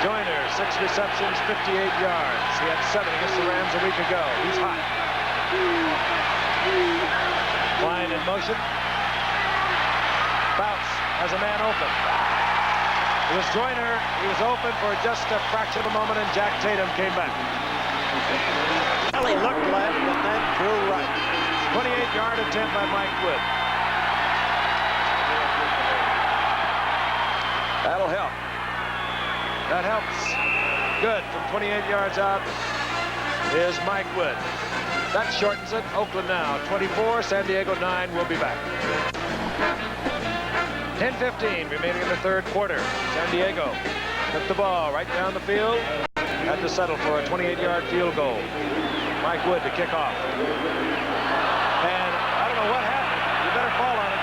Joyner, 6 receptions, 58 yards. He had 7 against the Rams a week ago. He's hot. Klein in motion. Bounce has a man open. It was Joyner. He was open for just a fraction of a moment, and Jack Tatum came back.
Well, he looked left and then threw right.
28-yard attempt by Mike Wood.
That'll help.
That helps. Good. From 28 yards out is Mike Wood. That shortens it. Oakland now 24, San Diego 9. We'll be back. 10:15 remaining in the third quarter. San Diego took the ball right down the field. Had to settle for a 28-yard field goal. Mike Wood to kick off. And I don't know what happened. You better fall on it.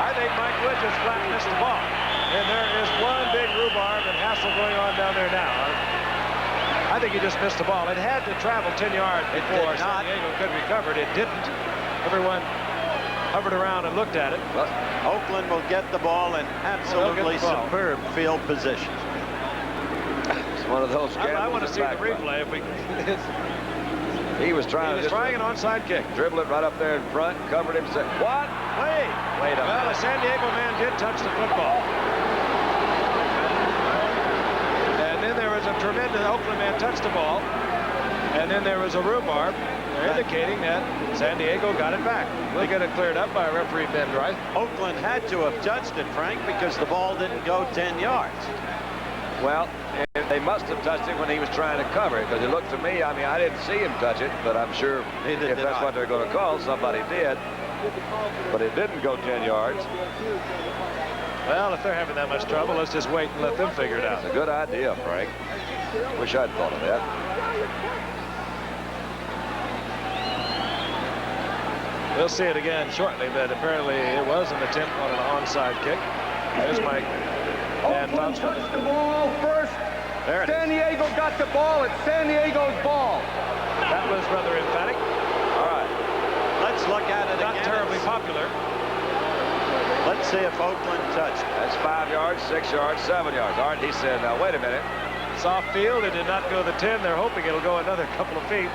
I think Mike Wood just flat missed the ball. And there is one big rhubarb and hassle going on down there now. I think he just missed the ball. It had to travel 10 yards before San Diego could recover it. It didn't. Everyone hovered around and looked at it.
Well, Oakland will get the ball in absolutely superb field position.
It's one of those.
I want to see the replay if we can.
He was trying
an onside kick.
Dribble it right up there in front, covered himself. What?
Wait a minute. Well, the San Diego man did touch the football. tremendous Oakland man touched the ball, and then there was a rhubarb. They're indicating that San Diego got it back. We'll get it cleared up by referee Ben Rice.
Oakland had to have touched it, Frank, because the ball didn't go 10 yards.
Well, and they must have touched it when he was trying to cover it, because it looked to me, I mean, I didn't see him touch it, but I'm sure if that's what they're going to call, somebody did. But it didn't go 10 yards.
Well, if they're having that much trouble, let's just wait and let them figure it out.
It's a good idea, Frank. Wish I'd thought of that.
We'll see it again shortly, but apparently it was an attempt on an onside kick. There's Mike. And
Oakland touched the ball first.
There it
San Diego got the ball. It's San Diego's ball.
that was rather emphatic.
All right.
Let's look at it
Not
again.
terribly popular.
Let's see if Oakland touched it.
That's 5 yards, 6 yards, 7 yards. All right, he said, now, wait a minute.
Soft field. It did not go the 10. They're hoping it'll go another couple of feet.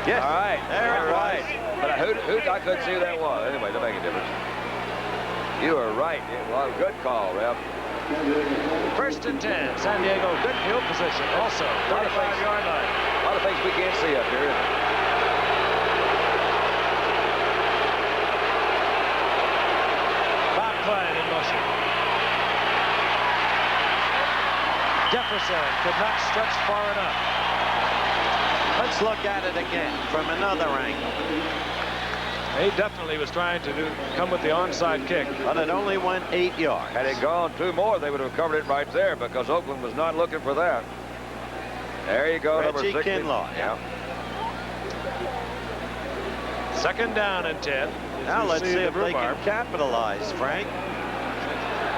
Yes.
All right.
There it
You're
was.
right. But I couldn't see who that was. Anyway, doesn't make a difference. You are right. Well, good call, Rep.
First and 10. San Diego, good field position. Also, 35-yard line.
A lot of things we can't see up here.
Bob Klein in motion. Jefferson could not stretch far enough.
Let's look at it again from another angle.
He definitely was trying to come with the onside kick.
But it only went 8 yards.
Had it gone 2 more, they would have covered it right there, because Oakland was not looking for that. There you go, number
Reggie
60.
Kinlaw.
Yeah.
Second down and 10.
Now let's see if they can capitalize, Frank.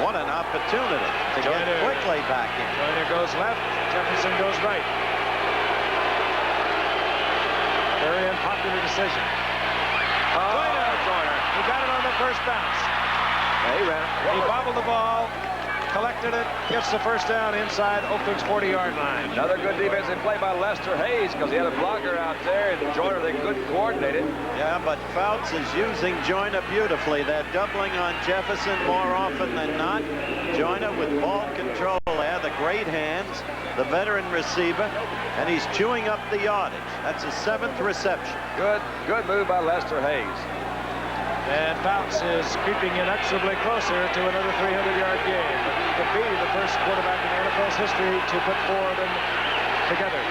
What an opportunity to get quickly back in.
Joyner goes left. Jefferson goes right. Very unpopular decision. Joyner. He got it on the first bounce.
Yeah, he ran it.
He bobbled the ball, collected it, gets the first down inside Oakland's 40-yard line.
Another good defensive play by Lester Hayes, because he had a blocker out there, and Joyner, they couldn't coordinate it.
Yeah, but Fouts is using Joyner beautifully. They're doubling on Jefferson more often than not. Joyner with ball control there, the great hands, the veteran receiver, and he's chewing up the yardage. That's his 7th reception.
Good move by Lester Hayes.
And Fouts is creeping inexorably closer to another 300-yard game. But he could be the first quarterback in the NFL's history to put 4 of them together.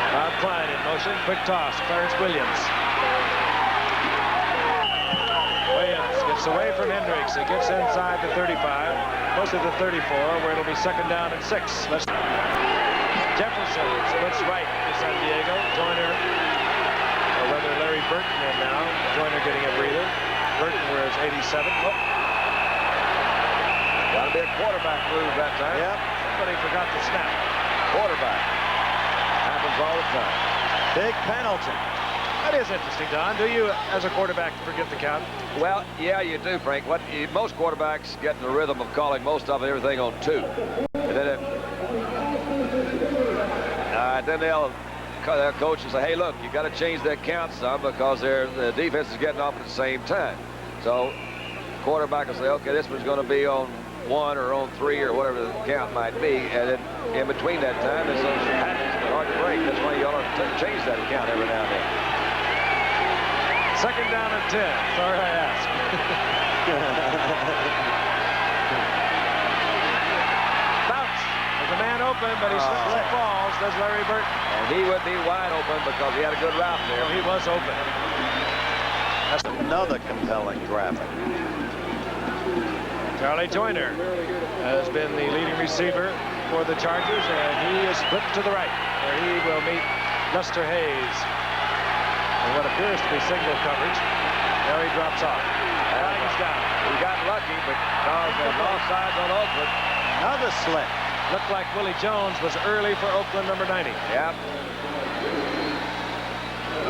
Bob Klein in motion. Quick toss. Clarence Williams. Williams gets away from Hendricks. He gets inside the 35, close to the 34, where it'll be second down and 6. Jefferson splits right to San Diego. Joyner, or rather Larry Burton in now. Joyner getting a breather. Burton wears 87. Oh.
Got to be a quarterback move that time.
Yep. Somebody forgot to snap.
Quarterback. Happens all the time.
Big penalty.
That is interesting, Don. Do you, as a quarterback, forget the count?
Well, yeah, you do, Frank. Most quarterbacks get in the rhythm of calling most of everything on 2. And then their coach will say, hey, look, you got to change that count some, because the defense is getting off at the same time. So quarterback will say, okay, this one's going to be on 1 or on 3 or whatever the count might be. And then in between that time, it's hard to break. That's why you ought to change that count every now and then.
Second down and 10. Sorry I asked. Bounce. There's a man open, but he slips and falls. Does Larry Burton.
And he would be wide open because he had a good route there.
He was open.
That's another compelling graphic.
Charlie Joyner has been the leading receiver for the Chargers, and he is flipped to the right, where he will meet Lester Hayes. And what appears to be single coverage. Now he drops off. He's down.
He got lucky, but there's offsides on Oakland.
Another slip.
Looked like Willie Jones was early for Oakland, number 90.
Yep.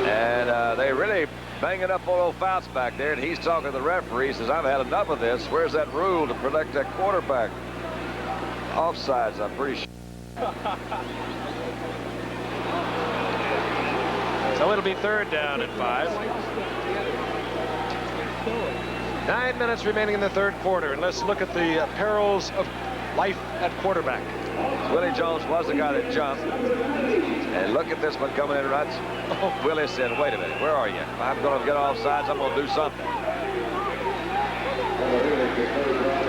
And they really banging up on old Fouts back there, and he's talking to the referee. He says, I've had enough of this. Where's that rule to protect that quarterback? Offsides, I'm pretty sure.
So it'll be third down and 5. 9 minutes remaining in the third quarter, and let's look at the perils of life at quarterback.
Willie Jones was the guy that jumped. And look at this one coming in, Ruts. Willie said, wait a minute, where are you? If I'm going to get off sides, I'm going to do something.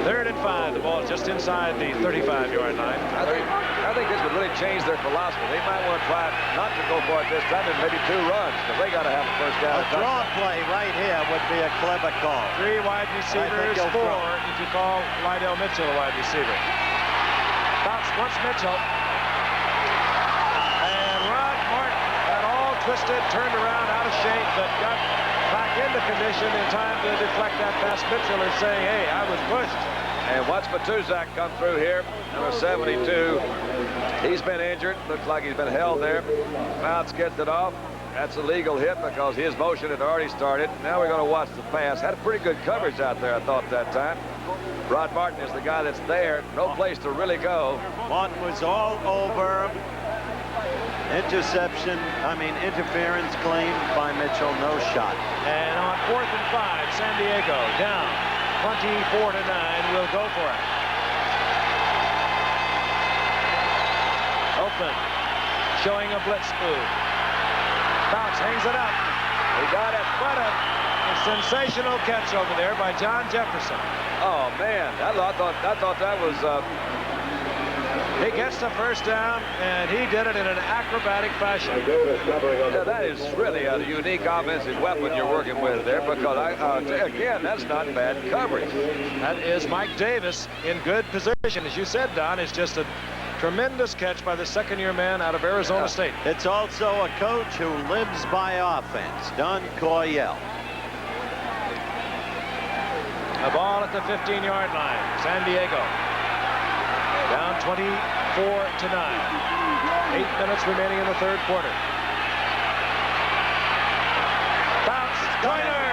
3rd and 5. The ball just inside the 35-yard line.
I think this would really change their philosophy. They might want to try not to go for it this time and maybe 2 runs, because they got to have a first down.
A draw play right here would be a clever call.
3 wide receivers, 4 if you call Lydell Mitchell a wide receiver. Bounce once Mitchell. And Rod Martin got all twisted, turned around, out of shape, but got back into condition in time to deflect that pass. Mitchell is saying, hey, I was pushed.
And watch Matuzak come through here, number 72. He's been injured. Looks like he's been held there. Mounts gets it off. That's a legal hit because his motion had already started. Now we're going to watch the pass. Had a pretty good coverage out there, I thought, that time. Rod Martin is the guy that's there. No place to really go.
Martin was all over. Interference claimed by Mitchell, no shot.
And on 4th and 5, San Diego down 24-9 will go for it. Oakland showing a blitz move. Bounce hangs it up. He got it. What a sensational catch over there by John Jefferson.
Oh man, I thought that was.
He gets the first down, and he did it in an acrobatic fashion.
Yeah, that is really a unique offensive weapon you're working with there, because again, that's not bad coverage.
That is Mike Davis in good position. As you said, Don, it's just a tremendous catch by the second-year man out of Arizona State.
It's also a coach who lives by offense, Don Coryell.
The ball at the 15-yard line. San Diego down 24-9. 8 minutes remaining in the 3rd quarter. Bounce, Joyner!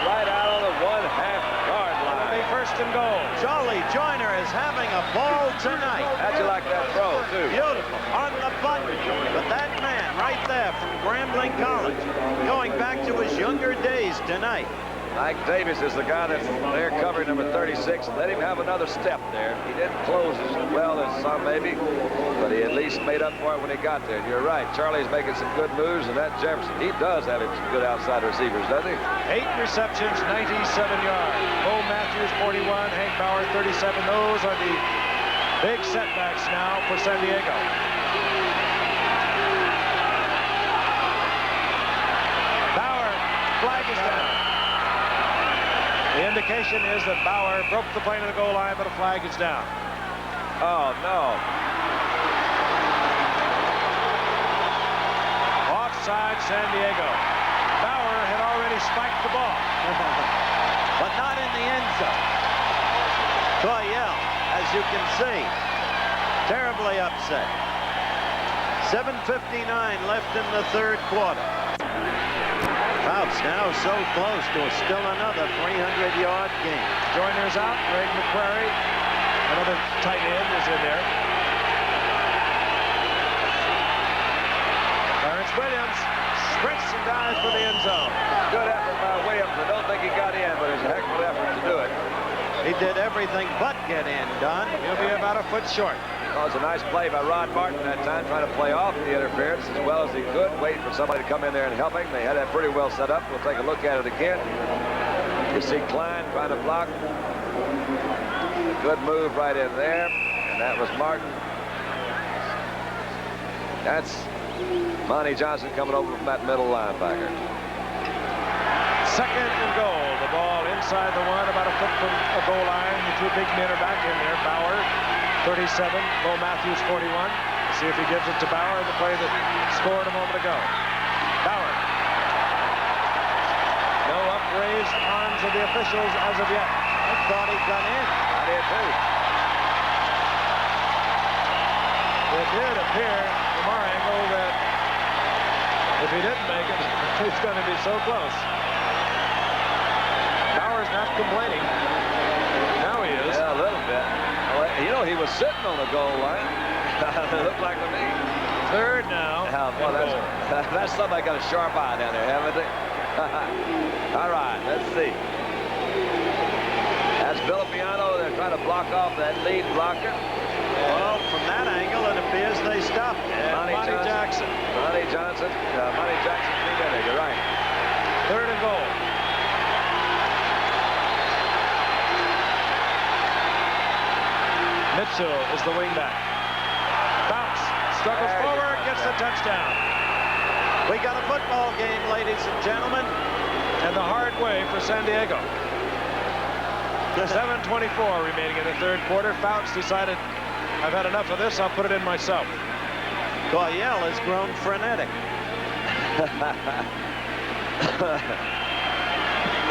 Right out on the 1/2-yard line.
It'll be 1st and goal.
Charlie Joyner is having a ball tonight.
How'd you like that throw, too?
Beautiful, on the button. But that man right there from Grambling College, going back to his younger days tonight.
Mike Davis is the guy that's there covering number 36. Let him have another step there. He didn't close as well as some maybe, but he at least made up for it when he got there. You're right. Charlie's making some good moves, and that Jefferson, he does have some good outside receivers, doesn't he?
8 receptions, 97 yards. Bo Matthews, 41. Hank Bauer, 37. Those are the big setbacks now for San Diego. Bauer, flag is down. The indication is that Bauer broke the plane of the goal line, but a flag is down.
Oh, no.
Offside, San Diego. Bauer had already spiked the ball.
But not in the end zone. Coryell, as you can see, terribly upset. 7:59 left in the 3rd quarter. Fouts now so close to still another 300-yard game.
Joyner's out. Greg McQuarrie, another tight end, is in there. Clarence Williams sprints and dives for the end zone.
Good effort by Williams. I don't think he got in, but it's a heck of an effort to do it.
He did everything but get in, Don.
He'll be about a foot short.
Well, it was a nice play by Rod Martin that time, trying to play off the interference as well as he could, waiting for somebody to come in there and help him. They had that pretty well set up. We'll take a look at it again. You see Klein trying to block. A good move right in there, and that was Martin. That's Monty Johnson coming over from that middle linebacker.
2nd and goal. The ball inside the 1, about a foot from the goal line. The 2 big men are back in there. Bauer, 37. Bo Matthews, 41. Let's see if he gives it to Bauer, the play that scored a moment ago. Bauer. No upraised arms of the officials as of yet.
I thought he got in.
I did too.
It did appear from our angle that if he didn't make it, it's going to be so close. Bauer's not complaining. Now he is.
Yeah, a little bit. Well, you know, he was sitting on the goal line. It looked like to me.
3rd now.
Well, that's somebody got a sharp eye down there, haven't they? All right, let's see. That's Villapiano. They're trying to block off that lead blocker.
Well, from that angle, it appears they stopped.
And Monty Jackson.
Monty Jackson cleaned that. You're right.
3rd and goal. Mitchell is the wingback. Bounce. Struggles forward, gets the touchdown.
We got a football game, ladies and gentlemen.
And the hard way for San Diego. 7:24 remaining in the 3rd quarter. Fouts decided, I've had enough of this, I'll put it in myself.
Coyel has grown frenetic.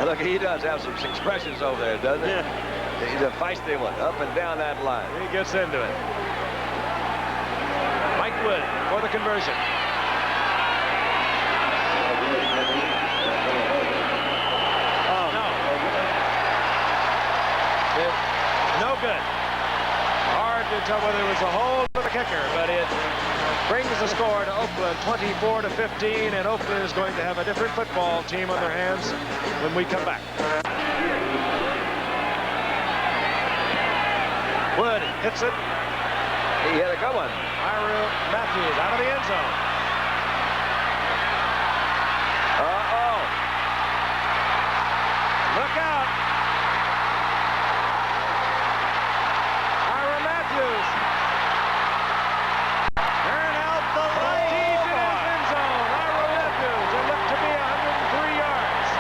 Look, he does have some expressions over there, doesn't he?
Yeah.
He's a feisty one, up and down that line.
He gets into it. Mike Wood for the conversion.
Oh,
No. No good. Hard to tell whether it was a hold or the kicker, but it brings the score to Oakland 24-15, and Oakland is going to have a different football team on their hands when we come back. Wood hits it.
He had a good one.
Ira Matthews out of the end zone.
Uh-oh.
Look out. Ira Matthews.
turn out the
Deep in
light.
his end zone. Ira Matthews. It looked to be 103 yards.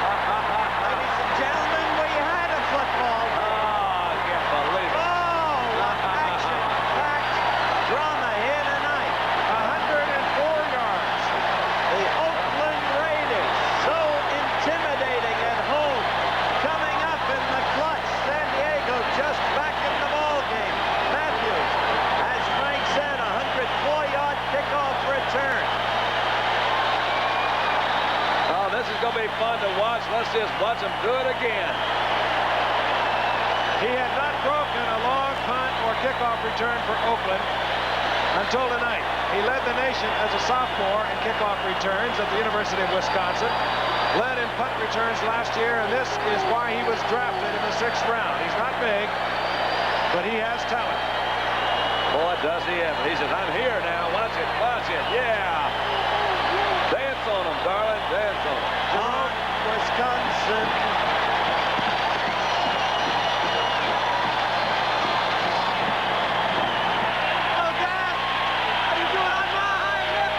Ladies and gentlemen, we had a football game.
Oh, I can't believe it.
Oh, what action-packed drama here tonight.
104 yards.
The Oakland Raiders, so intimidating at home, coming up in the clutch. San Diego just back in the ball game. Matthews, as Frank said, 104-yard kickoff return.
Oh, this is going to be fun to watch. Let's just watch him do it again.
He had not broken a long punt or kickoff return for Oakland until tonight. He led the nation as a sophomore in kickoff returns at the University of Wisconsin. Led in punt returns last year, and this is why he was drafted in the 6th round. He's not big, but he has talent.
Boy, does he ever. He says, I'm here now. Watch it, watch it. Yeah. Dance on him, darling. Dance on him.
On Wisconsin. Oh, Dad! What are you doing on my high hip?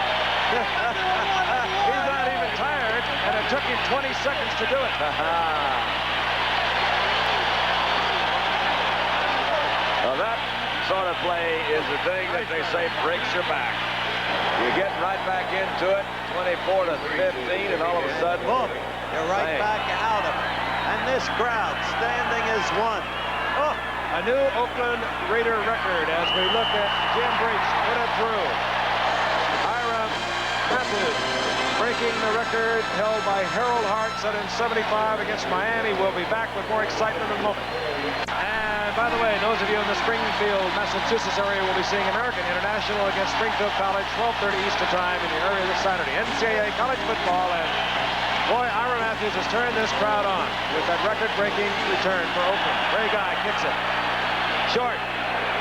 He's not even tired, and it took him 20 seconds to do it.
Well, that sort of play is the thing that they say breaks your back. You get right back into it, 24-15, and all of a sudden,
Boom, you're right
bang.
back out of it. And this crowd standing as one. Oh,
A new Oakland Raider record as we look at Jim Breach put it through. Ira Matthews breaking the record held by Harold Hart, set in 75 against Miami. We'll be back with more excitement in a moment. And by the way, those of you in the Springfield, Massachusetts area will be seeing American International against Springfield College, 12:30 Eastern Time in the area this Saturday. NCAA college football, and boy, Ira Matthews has turned this crowd on with that record-breaking return for Oakland. Ray Guy kicks it. Short,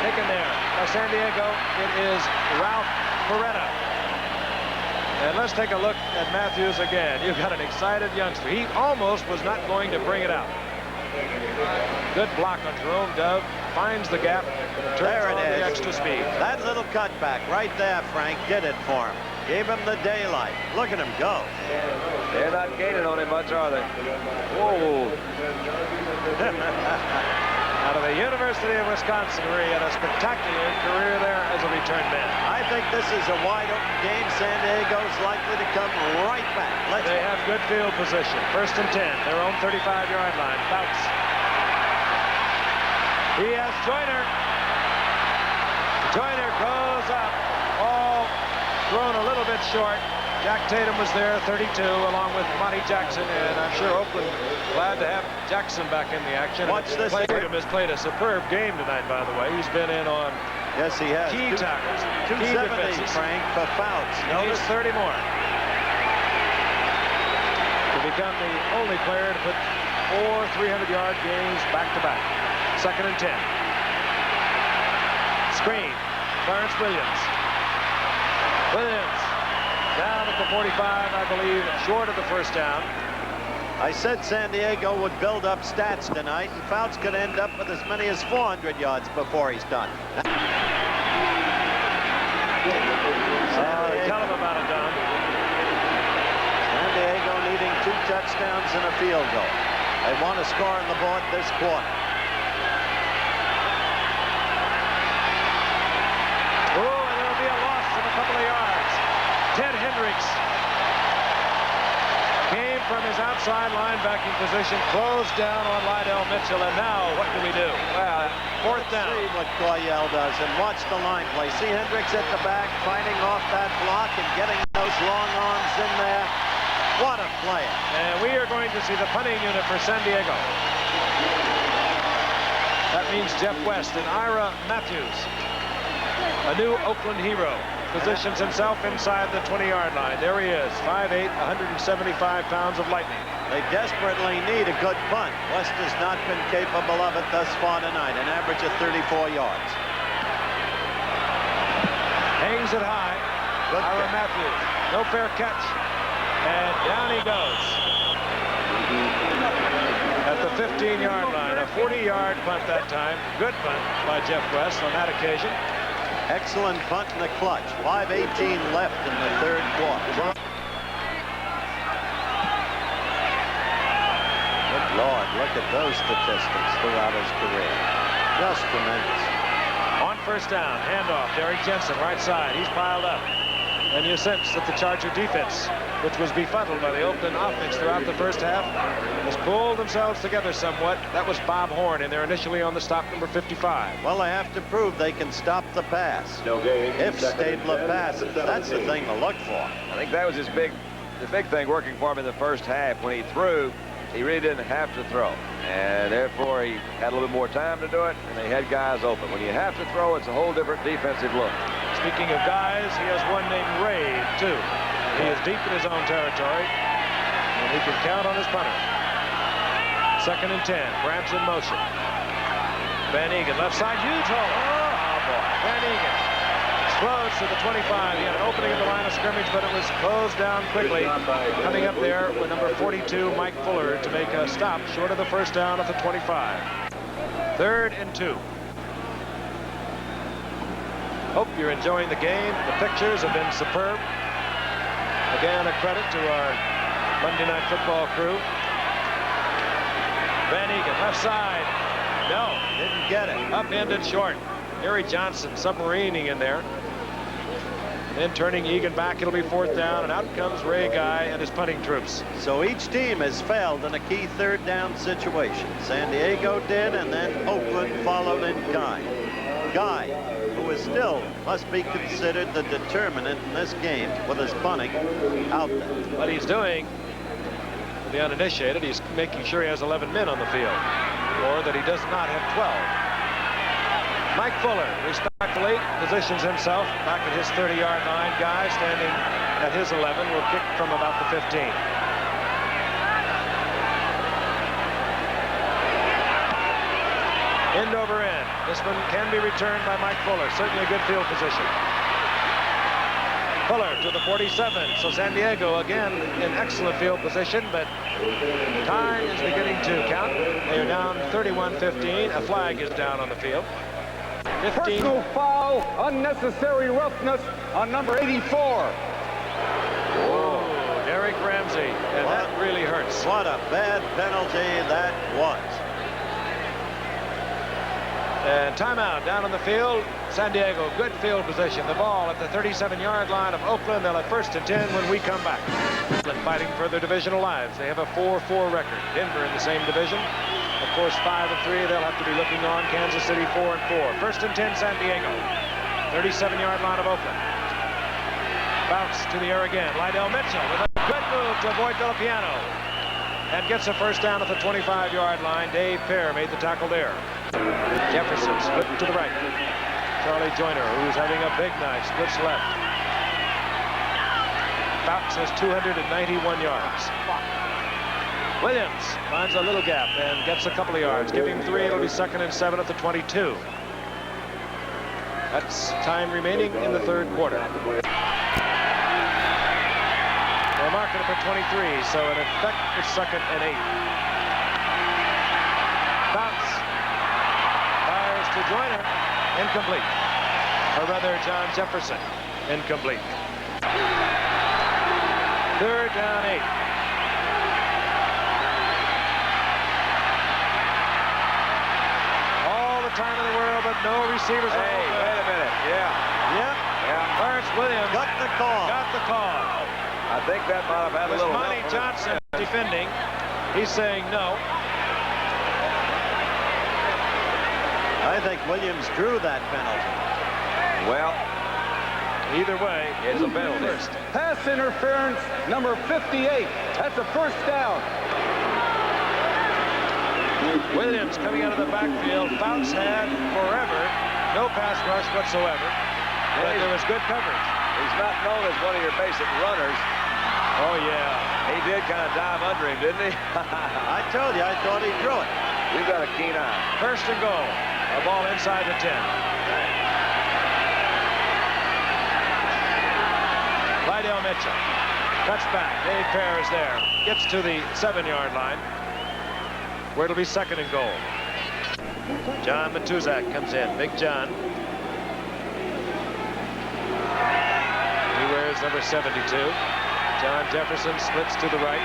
taken there by San Diego. It is Ralph Beretta. And let's take a look at Matthews again. You've got an excited youngster. He almost was not going to bring it out. Good block on Jerome Dove. Finds the gap. Turns
there it
on
is.
the extra speed.
That little cutback right there, Frank, did it for him. Gave him the daylight. Look at him go.
they're not gaining on him much, are they? Whoa.
Out of the University of Wisconsin, where he had a spectacular career there as a return man.
I think this is a wide-open game. San Diego's likely to come right back.
They have good field position. 1st and 10, their own 35-yard line. Fouts. He has Joyner. Joyner goes up. All thrown a little bit short. Jack Tatum was there, 32, along with Monty Jackson, and I'm sure Oakland glad to have Jackson back in the action.
Watch this.
Tatum has played a superb game tonight, by the way. He's been in on
Yes, he has.
key tackles, key
270,
defenses.
Frank, for Fouts.
He needs 30 more to become the only player to put 4 300-yard games back-to-back. 2nd and 10. screen. Clarence Williams. Williams down at the 45, I believe, short of the first down.
I said San Diego would build up stats tonight, and Fouts could end up with as many as 400 yards before he's done.
Tell him about it, Don.
San Diego needing 2 touchdowns and a field goal. They want to score on the board this quarter.
Oh, and there'll be a loss of a couple of yards. Ted Hendricks came from his outside linebacking position, closed down on Lydell Mitchell, and now what do we do? Well, fourth down.
See what Coryell does, and watch the line play. See Hendricks at the back, fighting off that block and getting those long arms in there. What a player.
And we are going to see the punting unit for San Diego. That means Jeff West and Ira Matthews, a new Oakland hero. Positions himself inside the 20-yard line. There he is, 5'8", 175 pounds of lightning.
They desperately need a good punt. West has not been capable of it thus far tonight, an average of 34 yards.
Hangs it high.
Good
Ira
catch.
Matthews, no fair catch. And down he goes. At the 15-yard line, a 40-yard punt that time. Good punt by Jeff West on that occasion.
Excellent punt in the clutch. 5:18 left in the third quarter. Good Lord, look at those statistics throughout his career. Just tremendous.
On first down, handoff, Derek Jensen, right side. He's piled up. And you sense that the Charger defense, which was befuddled by the Oakland offense throughout the first half, has pulled themselves together somewhat. That was Bob Horn in there initially on the stop, number 55.
Well, they have to prove they can stop the pass. If Stabler passes, that's the thing to look for.
I think that was the big thing working for him in the first half. When he threw, he really didn't have to throw. And therefore, he had a little bit more time to do it, and they had guys open. When you have to throw, it's a whole different defensive look.
Speaking of guys, he has one named Ray, too. He is deep in his own territory, and he can count on his punter. 2nd and 10. Brams in motion. Van Egan, left side, huge hole. Oh, boy. Van Egan explodes to the 25. He had an opening at the line of scrimmage, but it was closed down quickly. Coming up there with number 42, Mike Fuller, to make a stop short of the first down at the 25. 3rd and 2. Hope you're enjoying the game. The pictures have been superb. Again, a credit to our Monday Night Football crew. Van Egan, left side. No,
Didn't get it.
upended short. Gary Johnson submarining in there. Then turning Egan back, it'll be 4th down, and out comes Ray Guy and his punting troops.
So each team has failed in a key 3rd down situation. San Diego did, and then Oakland followed in kind. Guy, who is still must be considered the determinant in this game with his punting out there.
What he's doing, for the uninitiated, he's making sure he has 11 men on the field, or that he does not have 12. Mike Fuller respectfully positions himself back at his 30-yard line. Guy standing at his 11 will kick from about the 15. End over end. This one can be returned by Mike Fuller. Certainly a good field position. Fuller to the 47. So San Diego again in excellent field position, but time is beginning to count. They are down 31-15. A flag is down on the field. 15.
Personal foul, unnecessary roughness on number 84.
Oh, Derek Ramsey, and that really hurts.
What a bad penalty that was.
And timeout down on the field. San Diego, good field position. The ball at the 37-yard line of Oakland. They'll have 1st and 10 when we come back. Oakland fighting for their divisional lives. They have a 4-4 record. Denver in the same division. Of course, 5-3. They'll have to be looking on. Kansas City 4-4. 1st and 10, San Diego. 37-yard line of Oakland. Bounce to the air again. Lydell Mitchell with a good move to avoid Villapiano. And gets a first down at the 25-yard line. Dave Pear made the tackle there. Jefferson split to the right. Charlie Joyner, who's having a big night, splits left. Bounce has 291 yards. Williams finds a little gap and gets a couple of yards. Give him 3. It'll be 2nd and 7 at the 22. That's time remaining in the third quarter. They're marking it for 23, so in effect it's 2nd and 8. Bounce. Fires to Joyner. Incomplete. Or rather, John Jefferson. Incomplete. 3rd down 8. All the time in the world, but no receivers.
Hey, wait a minute. Yeah.
Lawrence Williams
Got the call.
got the call.
I think that might have had a
It was
little
Monty
help.
Johnson defending. He's saying no.
I think Williams drew that penalty.
Well,
Either way,
it's a penalty.
Pass interference, number 58. That's a first down.
Williams coming out of the backfield. Fouts had forever no pass rush whatsoever, but there was good coverage.
He's not known as one of your basic runners.
Oh, yeah.
He did kind of dive under him, didn't he?
I told you, I thought he drew it.
You've got a keen eye.
1st and goal. A ball inside the 10. Lydell Mitchell cuts back. Dave Pear is there. Gets to the 7-yard line, where it'll be 2nd and goal. John Matuzak comes in. Big John. He wears number 72. John Jefferson splits to the right.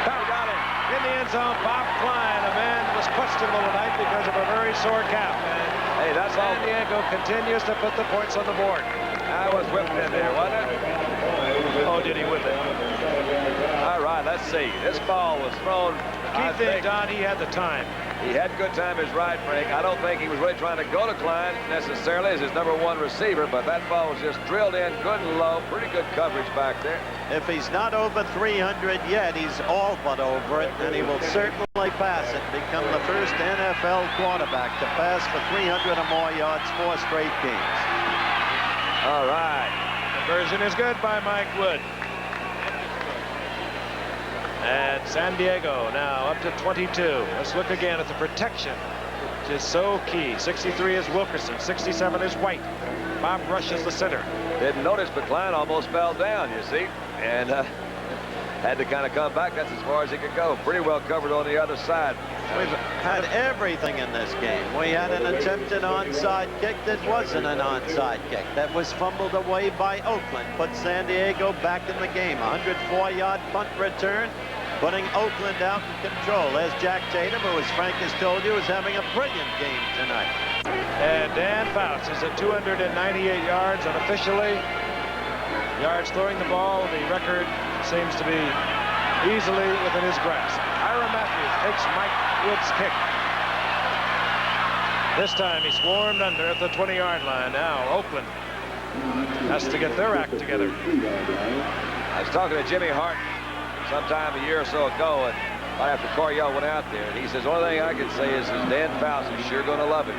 Got him in the end zone. Bob Klein, a man that was questionable tonight because of a very sore calf. And
Hey, that's all.
San Diego continues to put the points on the board.
I was whipped in there, wasn't it?
Oh, did he whip it?
All right, let's see. This ball was thrown. I
Key thing,
think
Don, he had the time.
he had good time his right, Frank. I don't think he was really trying to go to Klein necessarily as his #1 receiver, but that ball was just drilled in good and low. Pretty good coverage back there.
If he's not over 300 yet, he's all but over it, and he will certainly pass it. Become the first NFL quarterback to pass for 300 or more yards 4 straight games.
All right.
Conversion is good by Mike Wood. And San Diego now up to 22. Let's look again at the protection, which is so key. 63 is Wilkerson. 67 is White. Bob Rush is the center.
Didn't notice, but Klein almost fell down, you see, and had to kind of come back. That's as far as he could go. Pretty well covered on the other side.
We've had everything in this game. We had an attempted onside kick that wasn't an onside kick. That was fumbled away by Oakland. Put San Diego back in the game. 104-yard punt return, putting Oakland out in control. There's Jack Tatum, who, as Frank has told you, is having a brilliant game tonight.
And Dan Fouts is at 298 yards unofficially. Yards throwing the ball. The record seems to be easily within his grasp. Ira Matthews takes Mike Wood's kick. This time he swarmed under at the 20-yard line. Now Oakland has to get their act together.
I was talking to Jimmy Hart sometime a year or so ago, and right after Coryell went out there, and he says, the only thing I can say is Dan Fouts is sure going to love it.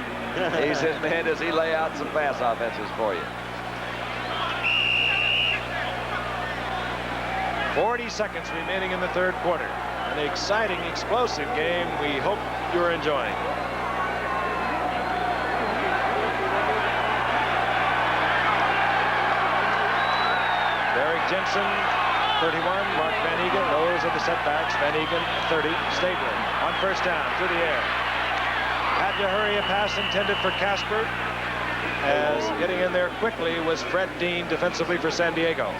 He says, man, does he lay out some pass offenses for you.
40 seconds remaining in the third quarter. An exciting, explosive game we hope you're enjoying. Derek Jensen, 31. Mark Van Egan. Those are the setbacks. Van Egan, 30. Stabler on 1st down through the air. Had to hurry a pass intended for Casper, as getting in there quickly was Fred Dean defensively for San Diego.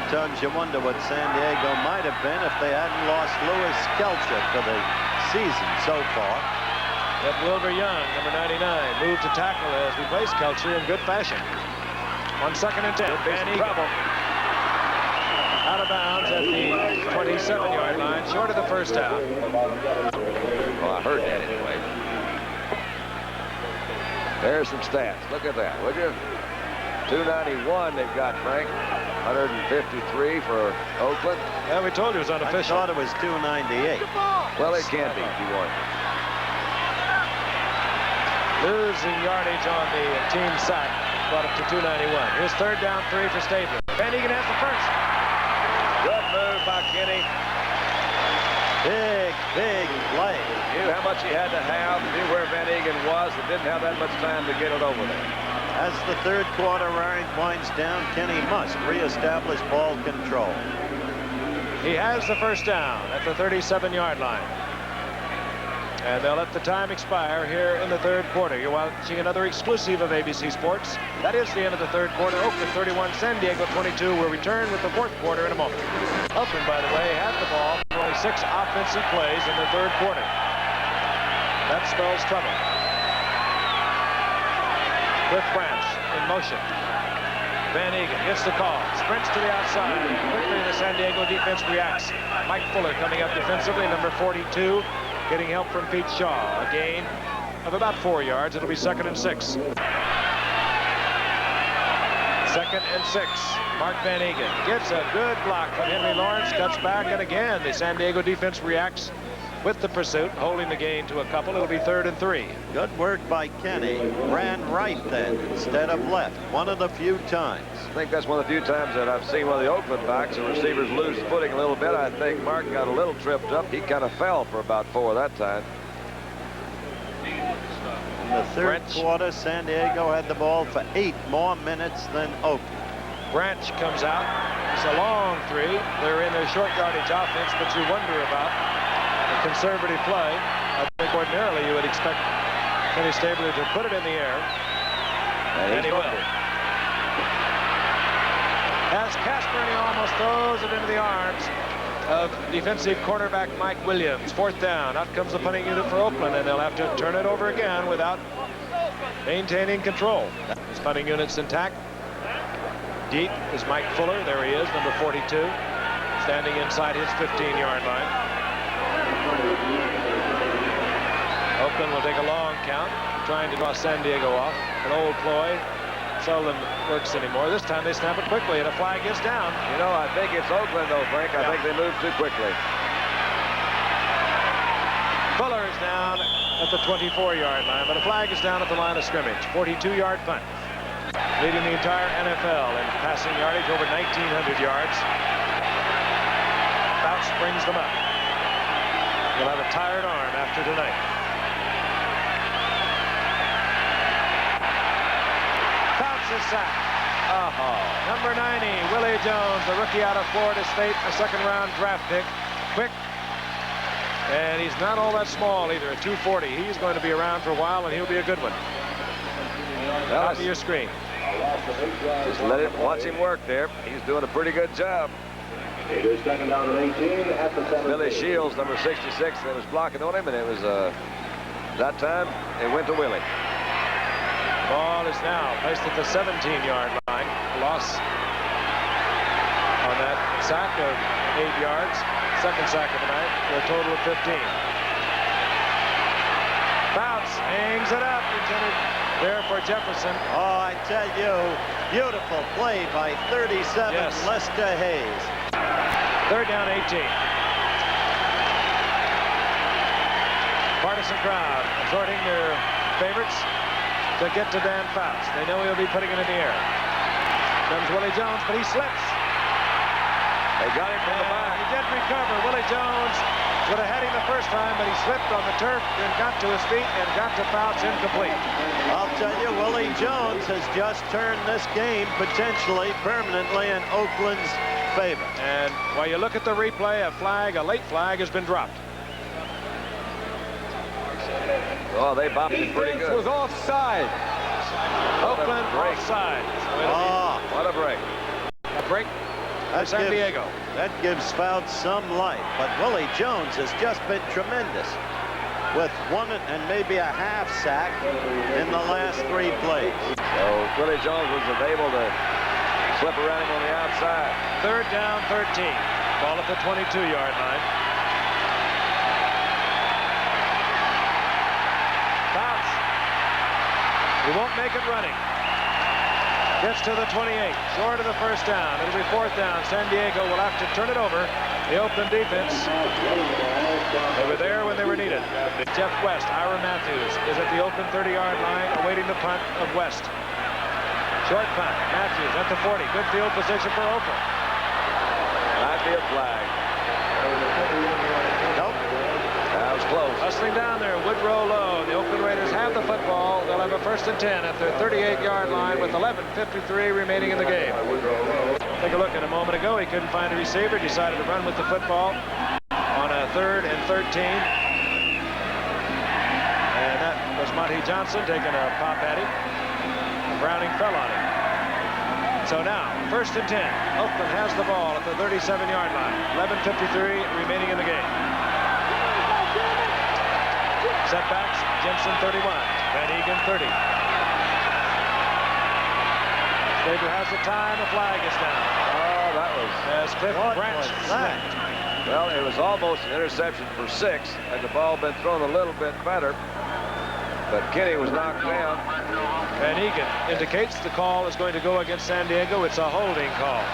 Sometimes you wonder what San Diego might have been if they hadn't lost Louis Kelcher for the season so far.
Yet Wilbur Young, number 99, moved to tackle as replaced Kelcher in good fashion. On 2nd and 10, Van Egan out of bounds at the 27-yard line, short of the 1st down.
Well, I heard that anyway. There's some stats. Look at that, would you? 291 they've got, Frank. 153 for Oakland.
Yeah, we told you it was unofficial.
I thought it was 298.
Well, it can't be if you want.
Losing yardage on the team sack brought up to 291. Here's 3rd down 3 for Stabler. Van Egan has the first.
Good move by Kenny.
Big, big play.
He knew how much he had to have, knew where Van Eegen was, and didn't have that much time to get it over there.
As the third quarter winds down, Kenny must reestablish ball control.
He has the first down at the 37-yard line. And they'll let the time expire here in the third quarter. You're watching another exclusive of ABC Sports. That is the end of the third quarter. Oakland 31, San Diego 22. We'll return with the fourth quarter in a moment. Oakland, by the way, had the ball for only 6 offensive plays in the third quarter. That spells trouble. Cliff Branch in motion. Van Eegen gets the call, sprints to the outside. Quickly the San Diego defense reacts. Mike Fuller coming up defensively, number 42, getting help from Pete Shaw. A gain of about 4 yards. It'll be 2nd and 6. 2nd and 6. Mark Van Eegen gets a good block from Henry Lawrence, cuts back, and again the San Diego defense reacts with the pursuit, holding the gain to a couple. It'll be 3rd and 3.
Good work by Kenny. Ran right then instead of left. One of the few times.
I think that's one of the few times that I've seen one of the Oakland backs and receivers lose footing a little bit. I think Mark got a little tripped up. He kind of fell for about 4 that time.
In the third quarter, San Diego had the ball for 8 more minutes than Oakland.
Branch comes out. It's a long 3. They're in their short yardage offense, but you wonder about a conservative play. I think ordinarily you would expect Kenny Stabler to put it in the air. And he will. As Casperny almost throws it into the arms of defensive cornerback Mike Williams. 4th down. Out comes the punting unit for Oakland, and they'll have to turn it over again without maintaining control. His punting unit's intact. Deep is Mike Fuller. There he is, number 42, standing inside his 15-yard line. Oakland will take a long count, trying to draw San Diego off. An old ploy. Seldom works anymore. This time they snap it quickly, and a flag is down.
You know, I think it's Oakland, though, Frank. I think they moved too quickly.
Fuller is down at the 24-yard line, but a flag is down at the line of scrimmage. 42-yard punt. Leading the entire NFL in passing yardage, over 1,900 yards. Fouts brings them up. He'll have a tired arm after tonight. Fouts is sacked. Number 90, Willie Jones, the rookie out of Florida State, a 2nd-round draft pick. Quick. And he's not all that small either, at 240. He's going to be around for a while, and he'll be a good one. Out to your screen.
Just watch him work there. He's doing a pretty good job.
It is 2nd down and 18 at the 7.
Billy Shields, number 66, that was blocking on him, and it was that time it went to Willie.
Ball is now placed at the 17-yard line. Loss on that sack of 8 yards. 2nd sack of the night for a total of 15. Fouts hangs it up, intended there for Jefferson.
Oh, I tell you, beautiful play by 37,
Yes.
Lester Hayes.
3rd down, 18. Partisan crowd exhorting their favorites to get to Dan Fouts. They know he'll be putting it in the air. Comes Willie Jones, but he slips.
They got him from the back.
He did recover. Willie Jones would have had him the first time, but he slipped on the turf and got to his feet and got to Fouts incomplete.
I'll tell you, Willie Jones has just turned this game potentially permanently in Oakland's favor.
And while you look at the replay, a late flag has been dropped.
Oh, they bopped him pretty
Defense
good.
was offside.
Oakland
break.
offside.
Oh,
What a break.
A break for San Diego.
That gives Fouts some life, but Willie Jones has just been tremendous with 1 and maybe a half sack in the last 3 plays.
So Willie Jones was able to slip around him on the outside.
3rd down, 13. Ball at the 22-yard line. Fouts. He won't make it running. Gets to the 28, short of the first down. It'll be 4th down. San Diego will have to turn it over. The Oakland defense, they were there when they were needed. Jeff West, Ira Matthews is at the Oakland 30-yard line awaiting the punt of West. Short punt. Matthews at the 40. Good field position for Oakland.
Might be a flag.
Don't
Hustling down there, Woodrow low. The Oakland Raiders have the football. They'll have a 1st and 10 at their 38-yard line with 11:53 remaining in the game. Take a look. A moment ago, he couldn't find a receiver. Decided to run with the football on a 3rd and 13. And that was Monty Johnson taking a pop at him. Browning fell on him. So now, 1st and 10. Oakland has the ball at the 37-yard line. 11:53 remaining in the game. Setbacks, Jensen 31, Van Eegen 30. Stabler has the time, the flag is down.
Oh, that was...
As Cliff Branch snapped.
Well, it was almost an interception for 6. Had the ball been thrown a little bit better, but Kenny was knocked down.
Van Eegen indicates the call is going to go against San Diego. It's a holding call.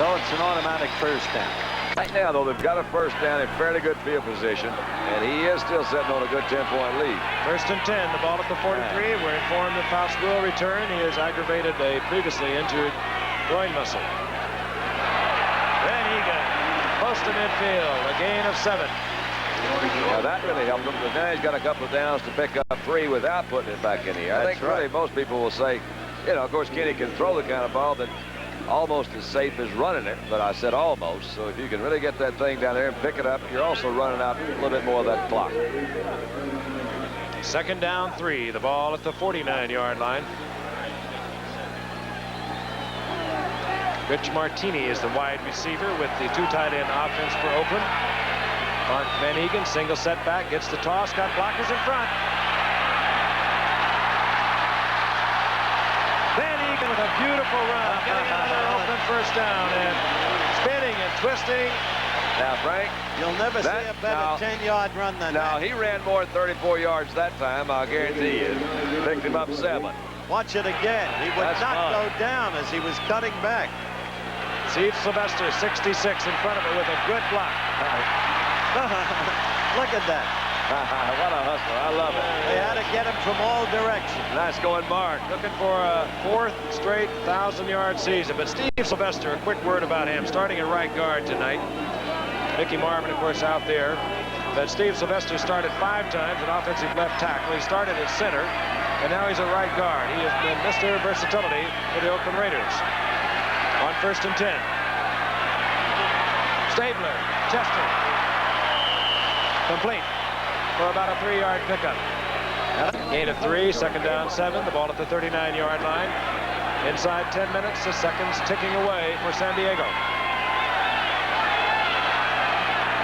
So it's an automatic first down.
Right now, though, they've got a first down in fairly good field position, and he is still sitting on a good 10-point lead.
1st and 10, the ball at the 43. We're informed that Faust will return. He has aggravated a previously injured groin muscle. Van Eegen, close to midfield, a gain of 7.
Now, that really helped him, but now he's got a couple of downs to pick up 3 without putting it back in here. I think really most people will say, you know, of course, Kenny can throw the kind of ball that almost as safe as running it, but I said almost. So if you can really get that thing down there and pick it up, you're also running out a little bit more of that clock.
2nd down 3, the ball at the 49-yard line. Rich Martini is the wide receiver with the 2 tight end offense for Oakland. Mark Van Eegen, single setback, gets the toss, got blockers in front. Van Eegen with a beautiful run, getting another Oakland 1st down, and spinning and twisting.
Now, Frank,
You'll never see a better 10-yard run than that.
Now, he ran more than 34 yards that time, I'll guarantee you. Picked him up 7.
Watch it again. He would not go down as he was cutting back.
Steve Sylvester, 66 in front of it with a good block.
Look at that.
What a hustler. I love it.
They had to get him from all directions.
Nice going, Mark.
Looking for a 4th straight 1,000-yard season. But Steve Sylvester, a quick word about him, starting at right guard tonight. Mickey Marvin, of course, out there. But Steve Sylvester started 5 times at offensive left tackle. He started at center, and now he's a right guard. He has been Mr. Versatility for the Oakland Raiders. On 1st and 10. Stabler, Chester. Complete for about a 3-yard pickup. Gain of 3, 2nd down 7. The ball at the 39-yard line. Inside 10 minutes, the seconds ticking away for San Diego.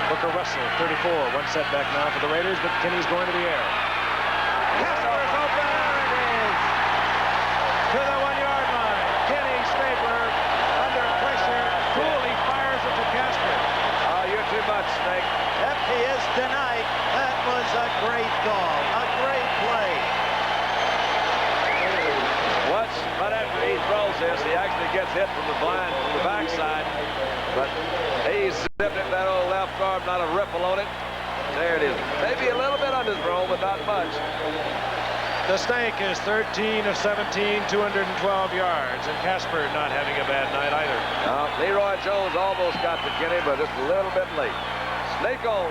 Booker Russell, 34. 1 setback now for the Raiders, but Kenny's going to the air. Casper's open. There it is. To the 1-yard line. Kenny Stabler under pressure. Cooley fires it to Casper.
Oh, you're too much, Snake.
Yep, he is denied. That was a great call. A great play.
Right after he throws this, he actually gets hit from the blind, from the backside. But he's zipped it, that old left arm, not a ripple on it. There it is. Maybe a little bit underthrown, but not much.
The Snake is 13 of 17, 212 yards, and Casper not having a bad night either.
Leroy Jones almost got to Kenny, but just a little bit late. Snake on.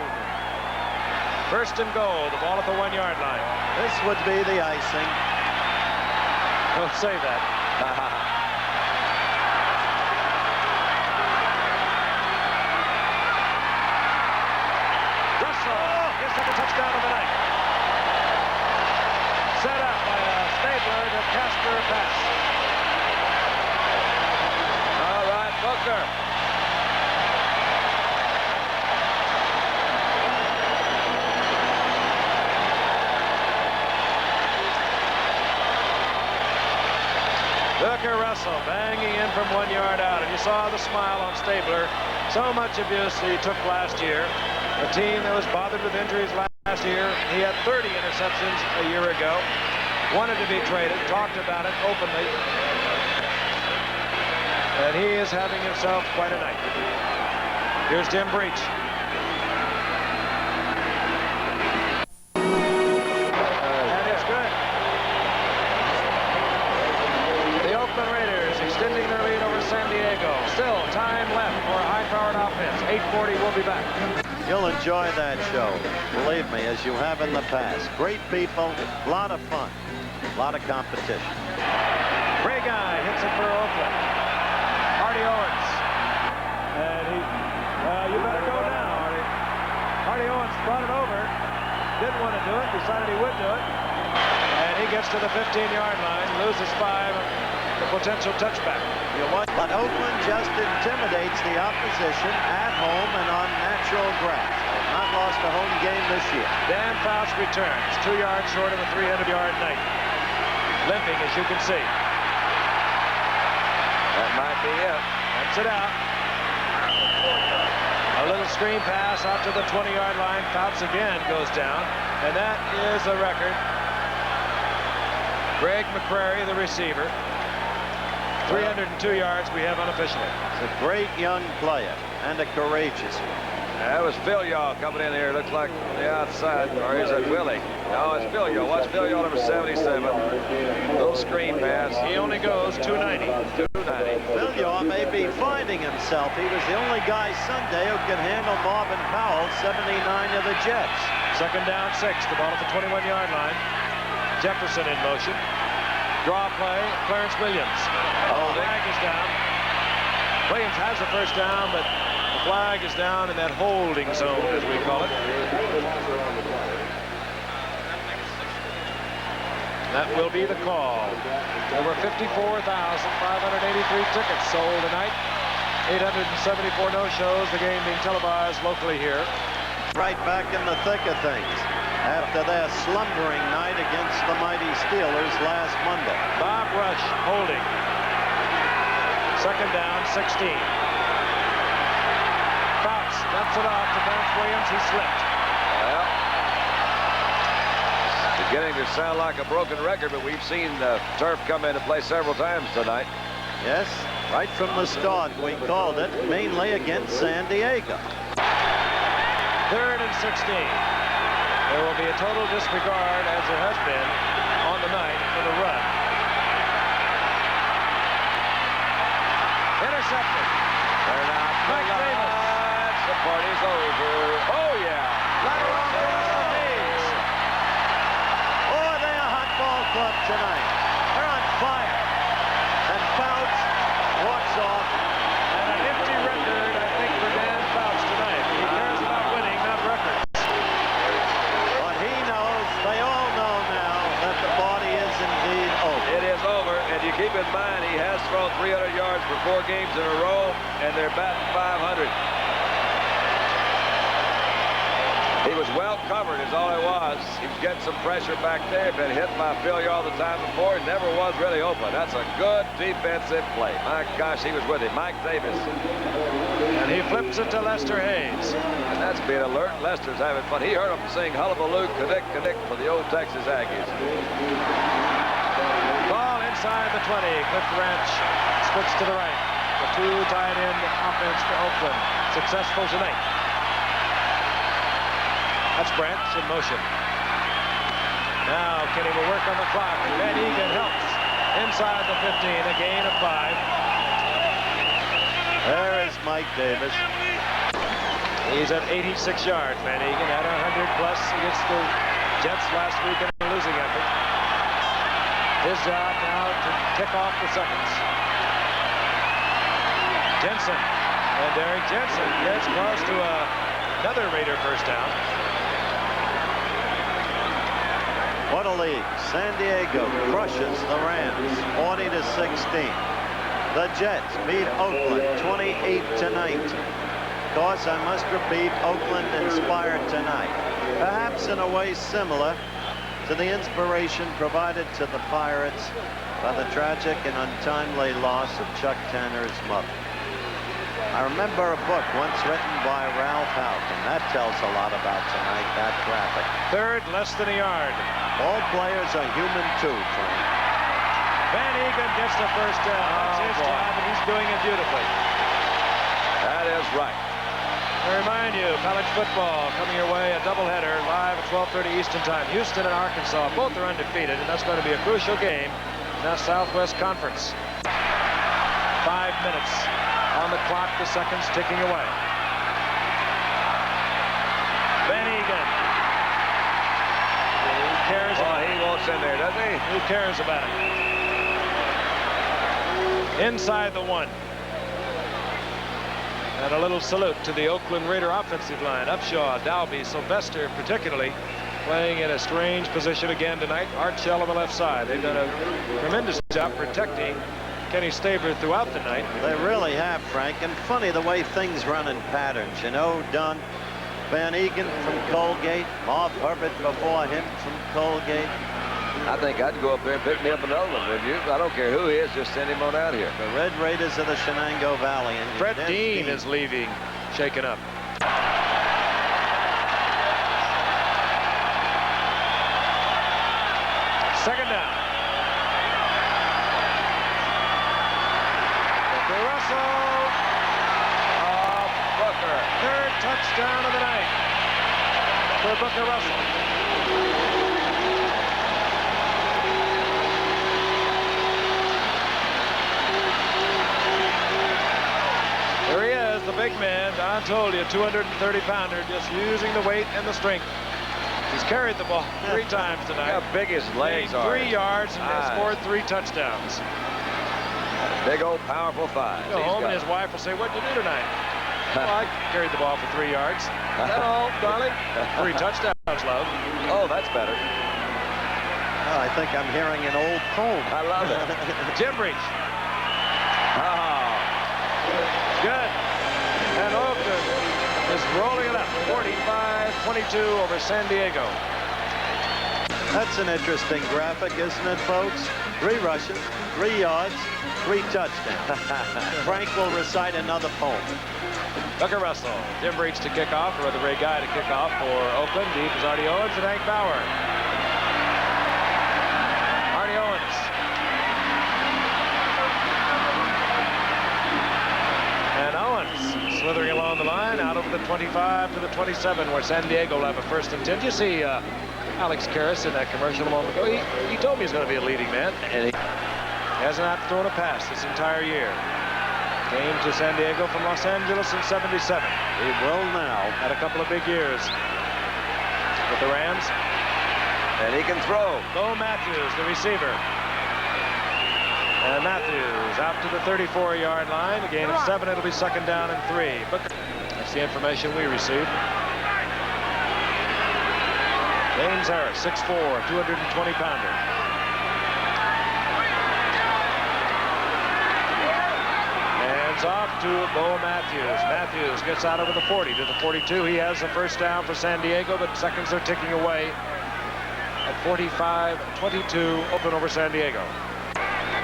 1st and goal, the ball at the 1-yard line.
This would be the icing.
Don't say that. Russell gets the touchdown of the night. Set up by a Stabler to Casper pass.
All right, Booker.
Booker Russell banging in from 1 yard out, and you saw the smile on Stabler. So much abuse he took last year. A team that was bothered with injuries last year. He had 30 interceptions a year ago. Wanted to be traded, talked about it openly. And he is having himself quite a night. Here's Tim Breach. And it's good. The Oakland Raiders extending their lead over San Diego. Still time left for a high-powered offense. 8:40, we'll be back.
You'll enjoy that show, believe me, as you have in the past. Great people, a lot of fun, a lot of competition.
Free guy hits it for Oakland. Artie Owens. And you better go now, Artie. Artie Owens brought it over. Didn't want to do it, decided he would do it. And he gets to the 15-yard line, loses 5, the potential touchback.
But Oakland just intimidates the opposition at home and on natural grass. They've not lost a home game this year.
Dan Fouts returns, 2 yards short of a 300-yard night. Limping, as you can see.
That might be it.
That's it out. A little screen pass out to the 20-yard line. Fouts again goes down, and that is a record. Greg McCrary, the receiver. 302 yards we have unofficially.
He's a great young player and a courageous one.
That was Phil Yaw coming in here. Looks like on the outside. Or is it Willie? No, it's Phil Yaw. Watch Phil Yaw, number 77. Little screen pass.
He only goes 290.
290.
Phil Yaw may be finding himself. He was the only guy Sunday who could handle Marvin Powell, 79 of the Jets.
Second down, 6. The ball at the 21-yard line. Jefferson in motion. Draw play, Clarence Williams. The flag is down. Williams has the first down, but the flag is down in that holding zone, as we call it. That will be the call. Over 54,583 tickets sold tonight. 874 no-shows. The game being televised locally here.
Right back in the thick of things after their slumbering night against the mighty Steelers last Monday.
Bob Rush holding. Second down, 16. Fouts dumps it off to Clarence Williams. He slipped.
Well, it's beginning to sound like a broken record, but we've seen the turf come into play several times tonight.
Yes, right from the start we called it, mainly against San Diego.
3rd and 16. There will be a total disregard, as there has been on the night, for the run. Intercepted.
They're not.
Mike Davis.
The party's over. Oh, yeah.
Lateral pass to Hayes. Oh, they're a hot ball club tonight. They're on fire. And Fouts walks off.
And an empty record, I think, for Dan Fouts tonight. He cares about winning, not records.
But he knows, they all know now, that the party is indeed over.
It is over, and you keep in mind he has thrown 300 yards for 4 games in a row, and they're batting 500. He was well covered, is all it was. He was getting some pressure back there. Been hit by Phil Yaw the time before. He never was really open. That's a good defensive play. My gosh, he was with him. Mike Davis.
And he flips it to Lester Hayes.
And that's being alert. Lester's having fun. He heard him sing Hullabaloo, Connect, Connect for the old Texas Aggies.
Ball inside the 20. Cliff Ranch splits to the right. The 2 tight end offense for Oakland. Successful tonight. That's Branch in motion. Now Kenny will work on the clock, and Van Egan helps. Inside the 15, a gain of 5.
There is Mike Davis.
He's at 86 yards. Van Egan had 100 plus against the Jets last week in a losing effort. His job now to kick off the seconds. Jensen. And Derek Jensen gets close to another Raider first down.
What a lead. San Diego crushes the Rams 40-16. The Jets beat Oakland 28-19. Of course, I must repeat, Oakland inspired tonight. Perhaps in a way similar to the inspiration provided to the Pirates by the tragic and untimely loss of Chuck Tanner's mother. I remember a book once written by Ralph Houghton. That tells a lot about tonight, that graphic.
3rd, less than a yard.
All players are human too, Frank.
Van Egan gets the first down. That's his job, and he's doing it beautifully.
That is right.
I remind you, college football coming your way, a doubleheader live at 12:30 Eastern Time. Houston and Arkansas, both are undefeated, and that's going to be a crucial game in the Southwest Conference. 5 minutes on the clock, the seconds ticking away.
close in there, doesn't he?
Who cares about it? Inside the 1. And a little salute to the Oakland Raider offensive line. Upshaw, Dalby, Sylvester particularly playing in a strange position again tonight. Art Shell on the left side. They've done a tremendous job protecting Kenny Stabler throughout the night.
They really have, Frank. And funny the way things run in patterns. You know, Dunn, Van Egan from Colgate, Marv Herbert before him from Colgate.
I think I'd go up there and pick me up another one, would you? I don't care who he is, just send him on out here.
The Red Raiders of the Shenango Valley. And
Fred Dean is leaving, shaken up. Second down. Booker Russell.
Oh, Booker.
Third touchdown of the night for Booker Russell. There he is, the big man. Don told you, 230-pounder, just using the weight and the strength. He's carried the ball 3 times tonight.
How big his legs are.
3 yards and has scored 3 touchdowns.
Big old powerful 5.
Go home and his wife will say, "What'd you do tonight?" "Well, I carried the ball for 3 yards. "Is that all, darling?" 3 touchdowns, love.
Oh, that's better.
Oh, I think I'm hearing an old poem.
I love it.
Jim Breach.
Oh.
Good. And Oakland is rolling it up. 45-22 over San Diego.
That's an interesting graphic, isn't it, folks? 3 rushes, 3 yards, 3 touchdowns. Frank will recite another poem.
Booker Russell. Jim Breach to kick off, or rather Ray Guy to kick off for Oakland. Deep is Artie Owens and Hank Bauer. Artie Owens. And Owens slithering along the line out over the 25 to the 27, where San Diego will have a 1st and 10. You see Alex Karras in that commercial a moment ago. He told me he's going to be a leading man, and he has not thrown a pass this entire year. Came to San Diego from Los Angeles in '77.
He will now.
Had a couple of big years with the Rams.
And he can throw.
Bo Matthews, the receiver. And Matthews out to the 34-yard line. A gain of 7. It'll be 2nd down and 3. Booker. That's the information we received. James Harris, 6'4", 220-pounder. Hands off to Bo Matthews. Matthews gets out over the 40 to the 42. He has the 1st down for San Diego, but seconds are ticking away at 45-22, Oakland over San Diego.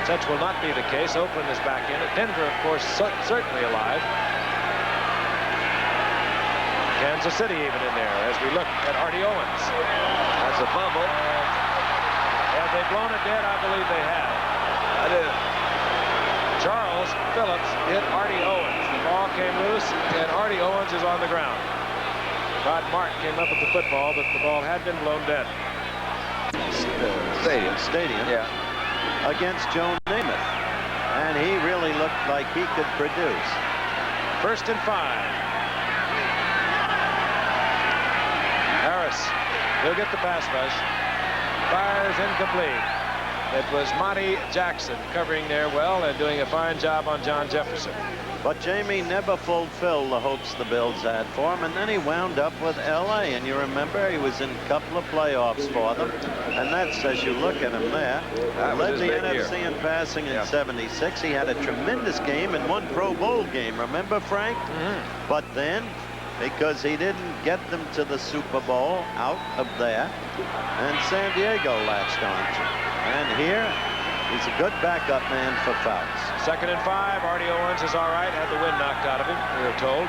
Such will not be the case. Oakland is back in it. Denver, of course, certainly alive. Kansas City even in there as we look at Artie Owens.
That's a fumble.
Have they blown it dead? I believe they have.
I did.
Charles Phillips hit Artie Owens. The ball came loose, and Artie Owens is on the ground. Rod Mark came up with the football, but the ball had been blown dead.
Stadium.
Yeah.
Against Joe Namath. And he really looked like he could produce.
1st and 5. Harris, he'll get the pass rush. Fires incomplete. It was Monty Jackson covering there well and doing a fine job on John Jefferson.
But Jamie never fulfilled the hopes the Bills had for him, and then he wound up with L.A. And you remember he was in a couple of playoffs for them, and that's, as you look at him there, led the NFC in passing in '76. He had a tremendous game and 1 Pro Bowl game. Remember, Frank? But then, because he didn't get them to the Super Bowl out of there, and San Diego latched on to him. And here, he's a good backup man for Fouts.
2nd and 5. Artie Owens is all right. Had the wind knocked out of him, we were told.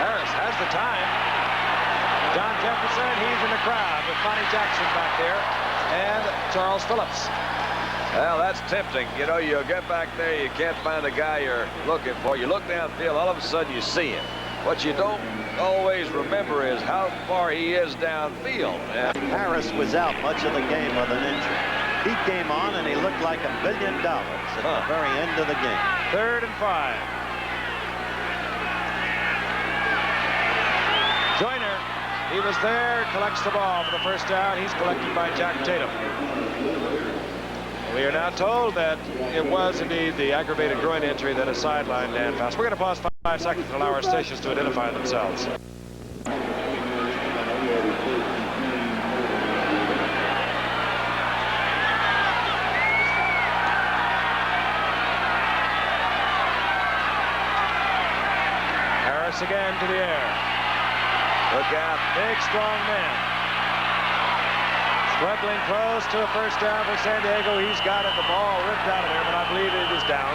Harris has the time. John Jefferson, he's in the crowd with Monty Jackson back there and Charles Phillips.
Well, that's tempting. You know, you get back there, you can't find the guy you're looking for. You look downfield, all of a sudden you see him. What you don't always remember is how far he is downfield.
Harris was out much of the game with an injury. He came on and he looked like $1 billion at the very end of the game.
3rd and 5. Joyner He was there, collects the ball for the first down. He's collected by Jack Tatum. We are now told that it was indeed the aggravated groin injury that has sidelined Dan Faust. We're going to pause 5 seconds and allow our stations to identify themselves. Harris again to the air.
Look out.
Big, strong man. Struggling close to a first down for San Diego. He's got it. The ball ripped out of there, but I believe it is down.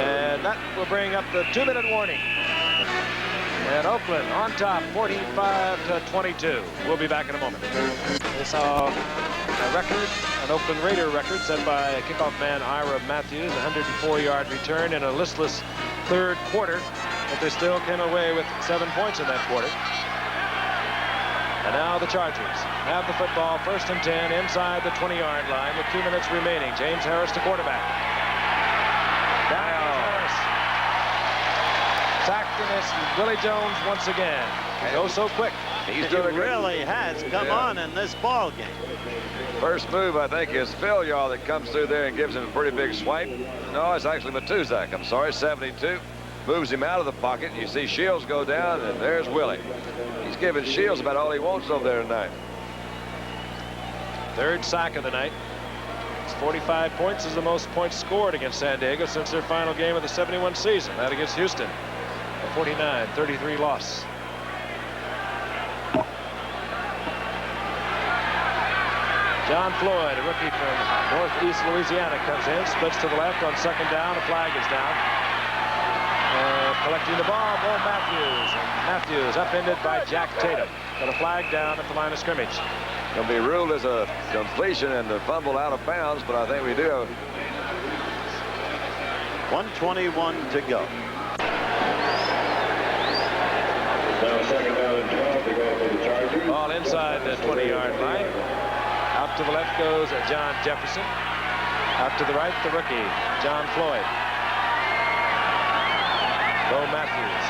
And that will bring up the 2-minute warning. And Oakland on top, 45-22. We'll be back in a moment. We saw a record, an Oakland Raider record set by kickoff man Ira Matthews, 104-yard return in a listless third quarter. But they still came away with 7 points in that quarter. And now the Chargers have the football, 1st and 10, inside the 20-yard line with 2 minutes remaining. James Harris to quarterback. Down Harris. Sacked in this, Willie Jones once again. He goes so quick.
He really has come on in this ball game.
First move, I think, is Phil Yaw that comes through there and gives him a pretty big swipe. No, it's actually Matuzak. I'm sorry, 72. Moves him out of the pocket. You see Shields go down, and there's Willie. He's giving Shields about all he wants over there tonight.
3rd sack of the night. It's 45 points is the most points scored against San Diego since their final game of the 71 season. That against Houston. A 49-33 loss. John Floyd, a rookie from Northeast Louisiana, comes in, splits to the left on 2nd down. A flag is down. Collecting the ball, Bo Matthews. And Matthews upended by Jack Tatum. Got a flag down at the line of scrimmage.
Going to be ruled as a completion and the fumble out of bounds, but I think we do.
1:21 to go.
Now 2nd down and 12 to go for the Chargers.
Ball inside the 20-yard line. Out to the left goes John Jefferson. Out to the right, the rookie, John Floyd. Bo Matthews,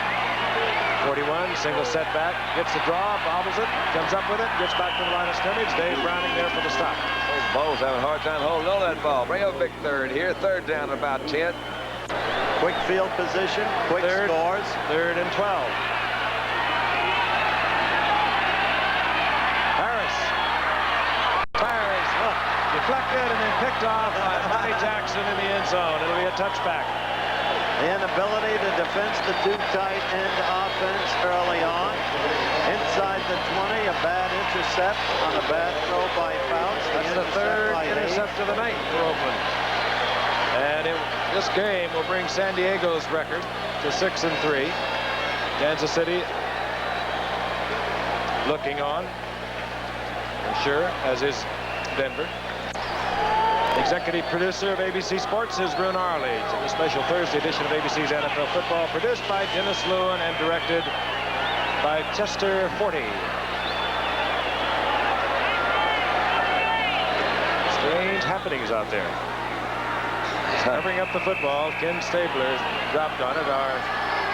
41, single setback, gets the draw, bobbles it, comes up with it, gets back to the line of scrimmage. Dave Browning there for the stop.
Bo's having a hard time holding on that ball. Bring up a big third here. 3rd down at about 10.
Quick field position, quick scores.
3rd and 12. Harris fires, deflected and then picked off by Monty Jackson in the end zone. It'll be a touchback.
The inability to defend the 2 tight end offense early on. Inside the 20, a bad intercept on a bad throw by Faust.
That's the 3rd intercept of the night for Oakland. And this game will bring San Diego's record to 6-3. Kansas City looking on, I'm sure, as is Denver. Executive producer of ABC Sports is Brune Arledge. In the special Thursday edition of ABC's NFL Football, produced by Dennis Lewin and directed by Chester Forte. Strange happenings out there. Covering up the football, Ken Stabler dropped on it. Our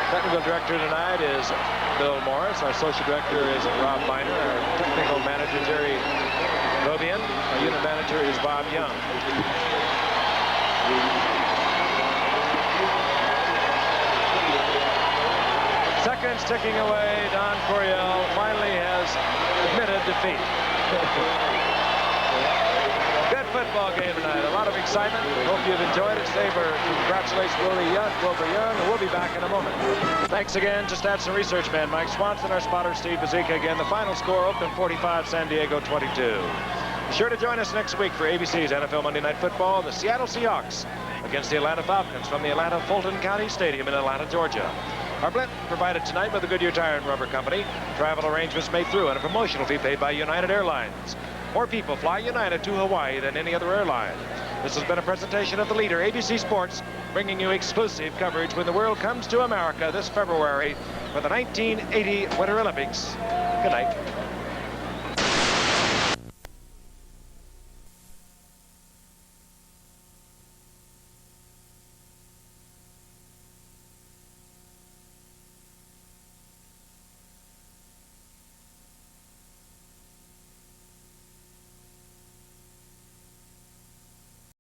technical director tonight is Bill Morris. Our social director is Rob Miner. Our technical manager, Jerry Robian. Our unit manager is Bob Young. Seconds ticking away. Don Coryell finally has admitted defeat. Good football game tonight. A lot of excitement. Hope you've enjoyed it. Saber congratulates Wilbur Young, and we'll be back in a moment. Thanks again to Stats and Research man Mike Swanson, our spotter Steve Bazika. Again, the final score, Oakland 45, San Diego 22. Be sure to join us next week for ABC's NFL Monday Night Football. The Seattle Seahawks against the Atlanta Falcons from the Atlanta Fulton County Stadium in Atlanta, Georgia. Our blend provided tonight by the Goodyear Tire and Rubber Company. Travel arrangements made through and a promotional fee paid by United Airlines. More people fly United to Hawaii than any other airline. This has been a presentation of the leader, ABC Sports, bringing you exclusive coverage when the world comes to America this February for the 1980 Winter Olympics. Good night.